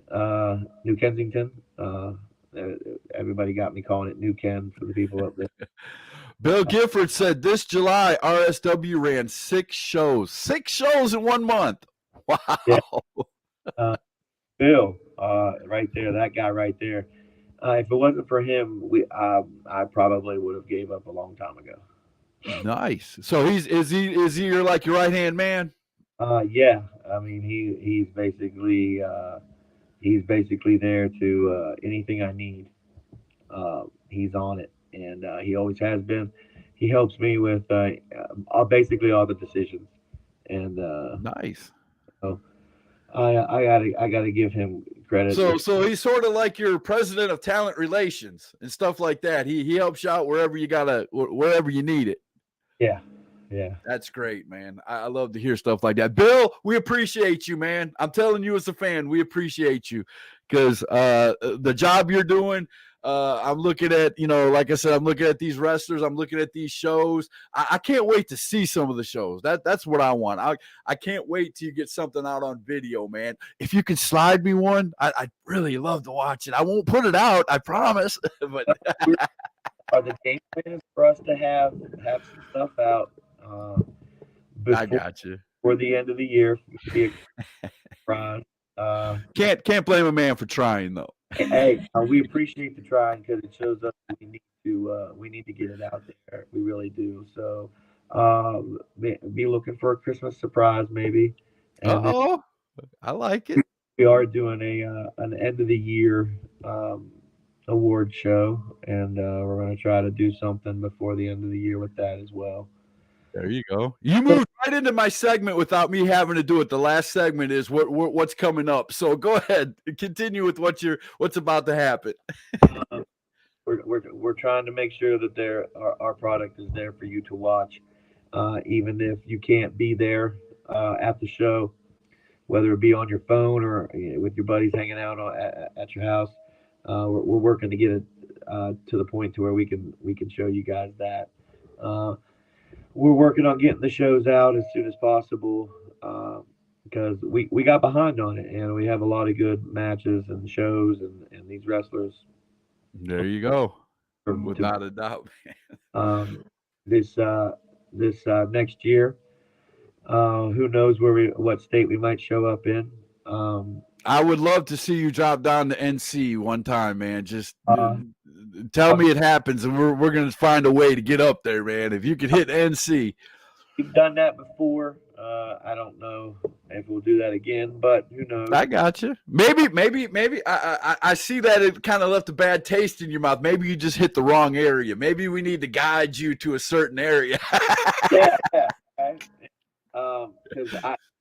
Everybody got me calling it New Ken for the people up there. Bill Gifford said this July RSW ran 6 shows. 6 shows in 1 month. Wow. Yeah. Bill, right there, that guy right there. If it wasn't for him, I probably would have gave up a long time ago. Nice. So is he your right-hand man? Yeah. I mean, he's basically there to anything I need. He's on it, and he always has been. He helps me with basically all the decisions. And nice. So I gotta give him credit. So he's sort of like your president of talent relations and stuff like that. He helps you out wherever you need it. Yeah. Yeah. That's great, man. I love to hear stuff like that. Bill, we appreciate you, man. I'm telling you as a fan, we appreciate you, because the job you're doing, I'm looking at, like I said, I'm looking at these wrestlers. I'm looking at these shows. I can't wait to see some of the shows. That's what I want. I can't wait till you get something out on video, man. If you could slide me one, I'd really love to watch it. I won't put it out, I promise. But the game plan is for us to have some stuff out. I got you. For the end of the year, can't blame a man for trying though. Hey, we appreciate the trying, because it shows us we need to get it out there. We really do. So, be looking for a Christmas surprise maybe. I like it. we are doing an end of the year award show, and we're going to try to do something before the end of the year with that as well. There you go. You moved right into my segment without me having to do it. The last segment is what's coming up. So go ahead, continue with what's about to happen. We're trying to make sure that our product is there for you to watch, even if you can't be there at the show, whether it be on your phone or with your buddies hanging out at your house. We're working to get it to the point to where we can show you guys that. We're working on getting the shows out as soon as possible because we got behind on it, and we have a lot of good matches and shows and these wrestlers. There you go. Without a doubt. This next year, who knows what state we might show up in. I would love to see you drop down to NC one time, man. Just tell me it happens, and we're going to find a way to get up there, man. If you could hit NC. We've done that before. I don't know if we'll do that again, but who knows? I got you. Maybe. I see that it kind of left a bad taste in your mouth. Maybe you just hit the wrong area. Maybe we need to guide you to a certain area. Yeah. Right? Because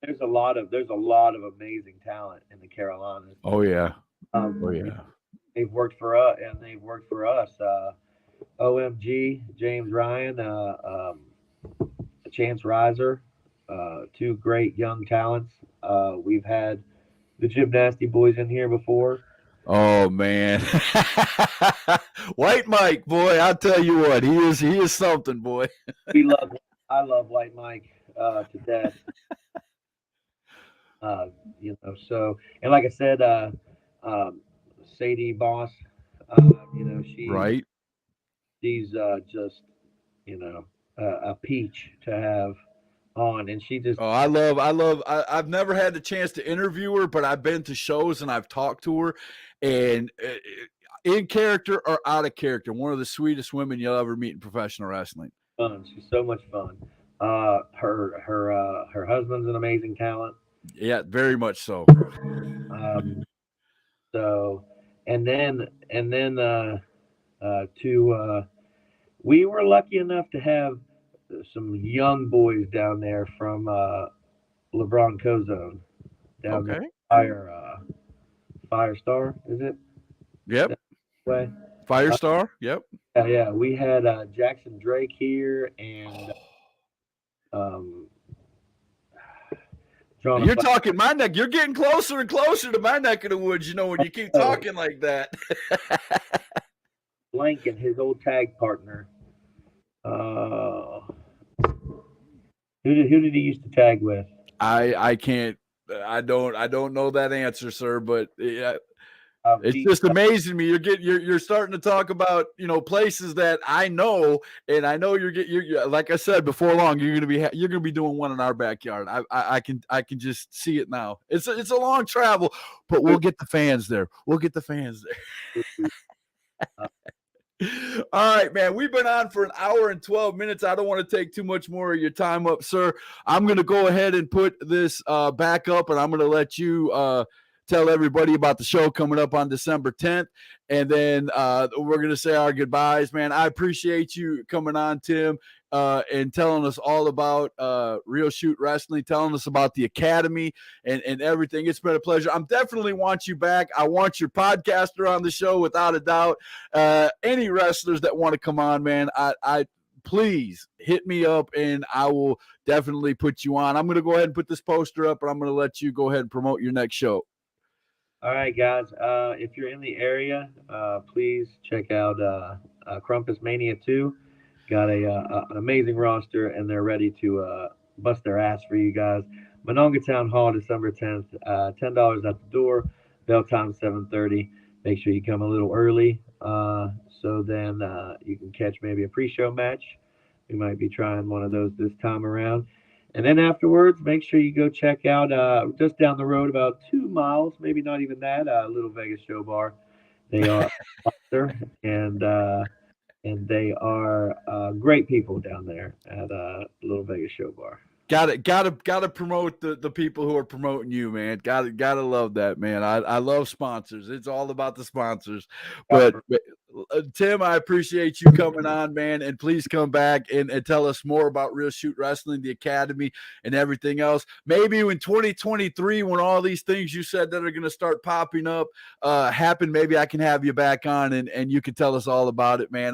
there's a lot of amazing talent in the Carolinas. Oh yeah. They've worked for us, and they've worked for us. OMG, James Ryan, Chance Riser, two great young talents. We've had the Gymnasty Boys in here before. Oh man, White Mike, boy, I'll tell you what, he is something, boy. I love White Mike to death. So, and like I said, Sadie Boss, she's just, a peach to have on, and she just. Oh, I've never had the chance to interview her, but I've been to shows and I've talked to her, and in character or out of character, one of the sweetest women you'll ever meet in professional wrestling. Fun. She's so much fun. Her husband's an amazing talent. Yeah, very much so. We were lucky enough to have some young boys down there from LeBron Cozone down there. Firestar, is it? Yep. Firestar. Yep. Yeah. We had Jackson Drake here, and you're talking my neck. You're getting closer and closer to my neck of the woods. When you keep talking like that. Blank and his old tag partner. Who did he used to tag with? I can't. I don't know that answer, sir. But yeah, it's just amazing me. You're starting to talk about places that I know, and I know you're like I said before long. You're gonna be doing one in our backyard. I can just see it now. It's a long travel, but we'll get the fans there. All right, man. We've been on for an hour and 12 minutes. I don't want to take too much more of your time up, sir. I'm going to go ahead and put this back up, and I'm going to let you tell everybody about the show coming up on December 10th, and then we're going to say our goodbyes, man. I appreciate you coming on, Tim, and telling us all about Real Shoot Wrestling, telling us about the Academy and everything. It's been a pleasure. I'm definitely want you back. I want your podcaster on the show without a doubt. Any wrestlers that want to come on, man, I please hit me up and I will definitely put you on. I'm going to go ahead and put this poster up, and I'm going to let you go ahead and promote your next show. All right, guys. If you're in the area, please check out Crumpus Mania 2. Got an amazing roster, and they're ready to bust their ass for you guys. Monongah Town Hall, December 10th. $10 at the door. Bell time 7:30. Make sure you come a little early, so then you can catch maybe a pre-show match. We might be trying one of those this time around. And then afterwards, make sure you go check out just down the road, about 2 miles, maybe not even that, Little Vegas Show Bar. They are and they are great people down there at Little Vegas Show Bar. Gotta promote the people who are promoting you, man. Gotta love that, man. I love sponsors. It's all about the sponsors. But Tim, I appreciate you coming on, man. And please come back and tell us more about Real Shoot Wrestling, the Academy, and everything else. Maybe in 2023, when all these things you said that are going to start popping up happen, maybe I can have you back on and you can tell us all about it, man.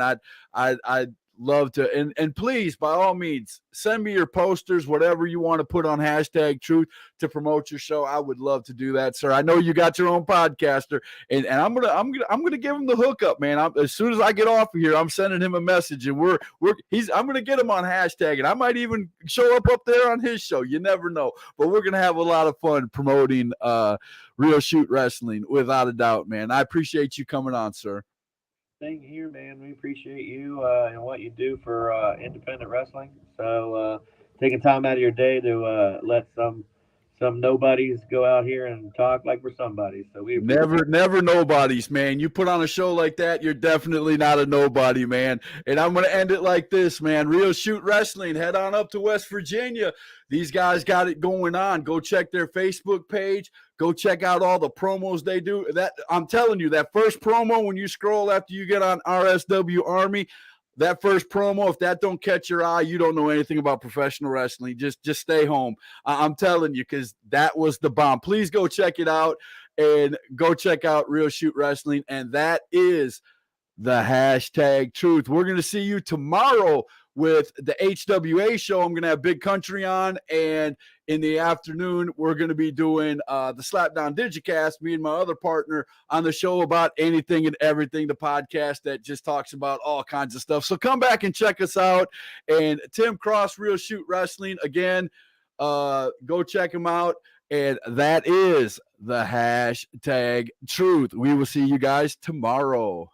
I'd love to, and please, by all means, send me your posters, whatever you want to put on hashtag truth to promote your show. I would love to do that, sir. I know you got your own podcaster, and I'm gonna give him the hookup, man. As soon as I get off of here, I'm sending him a message, and I'm gonna get him on hashtag, and I might even show up there on his show. You never know, but we're gonna have a lot of fun promoting Real Shoot Wrestling, without a doubt, man. I appreciate you coming on, sir. Thing here, man. We appreciate you and what you do for independent wrestling. So taking time out of your day to let some nobodies go out here and talk like we're somebody. So we never nobodies, man. You put on a show like that, you're definitely not a nobody, man. And I'm gonna end it like this, man. Real Shoot Wrestling, head on up to West Virginia. These guys got it going on. Go check their Facebook page. Go check out all the promos they do. That I'm telling you, that first promo when you scroll after you get on RSW Army, that first promo, if that don't catch your eye, you don't know anything about professional wrestling. Just stay home. I'm telling you, because that was the bomb. Please go check it out and go check out Real Shoot Wrestling. And that is the hashtag truth. We're going to see you tomorrow with the HWA show. I'm going to have Big Country on, and in the afternoon, we're going to be doing the Slapdown Digicast, me and my other partner on the show about anything and everything, the podcast that just talks about all kinds of stuff. So come back and check us out. And Tim Cross, Real Shoot Wrestling, again, go check him out. And that is the hashtag truth. We will see you guys tomorrow.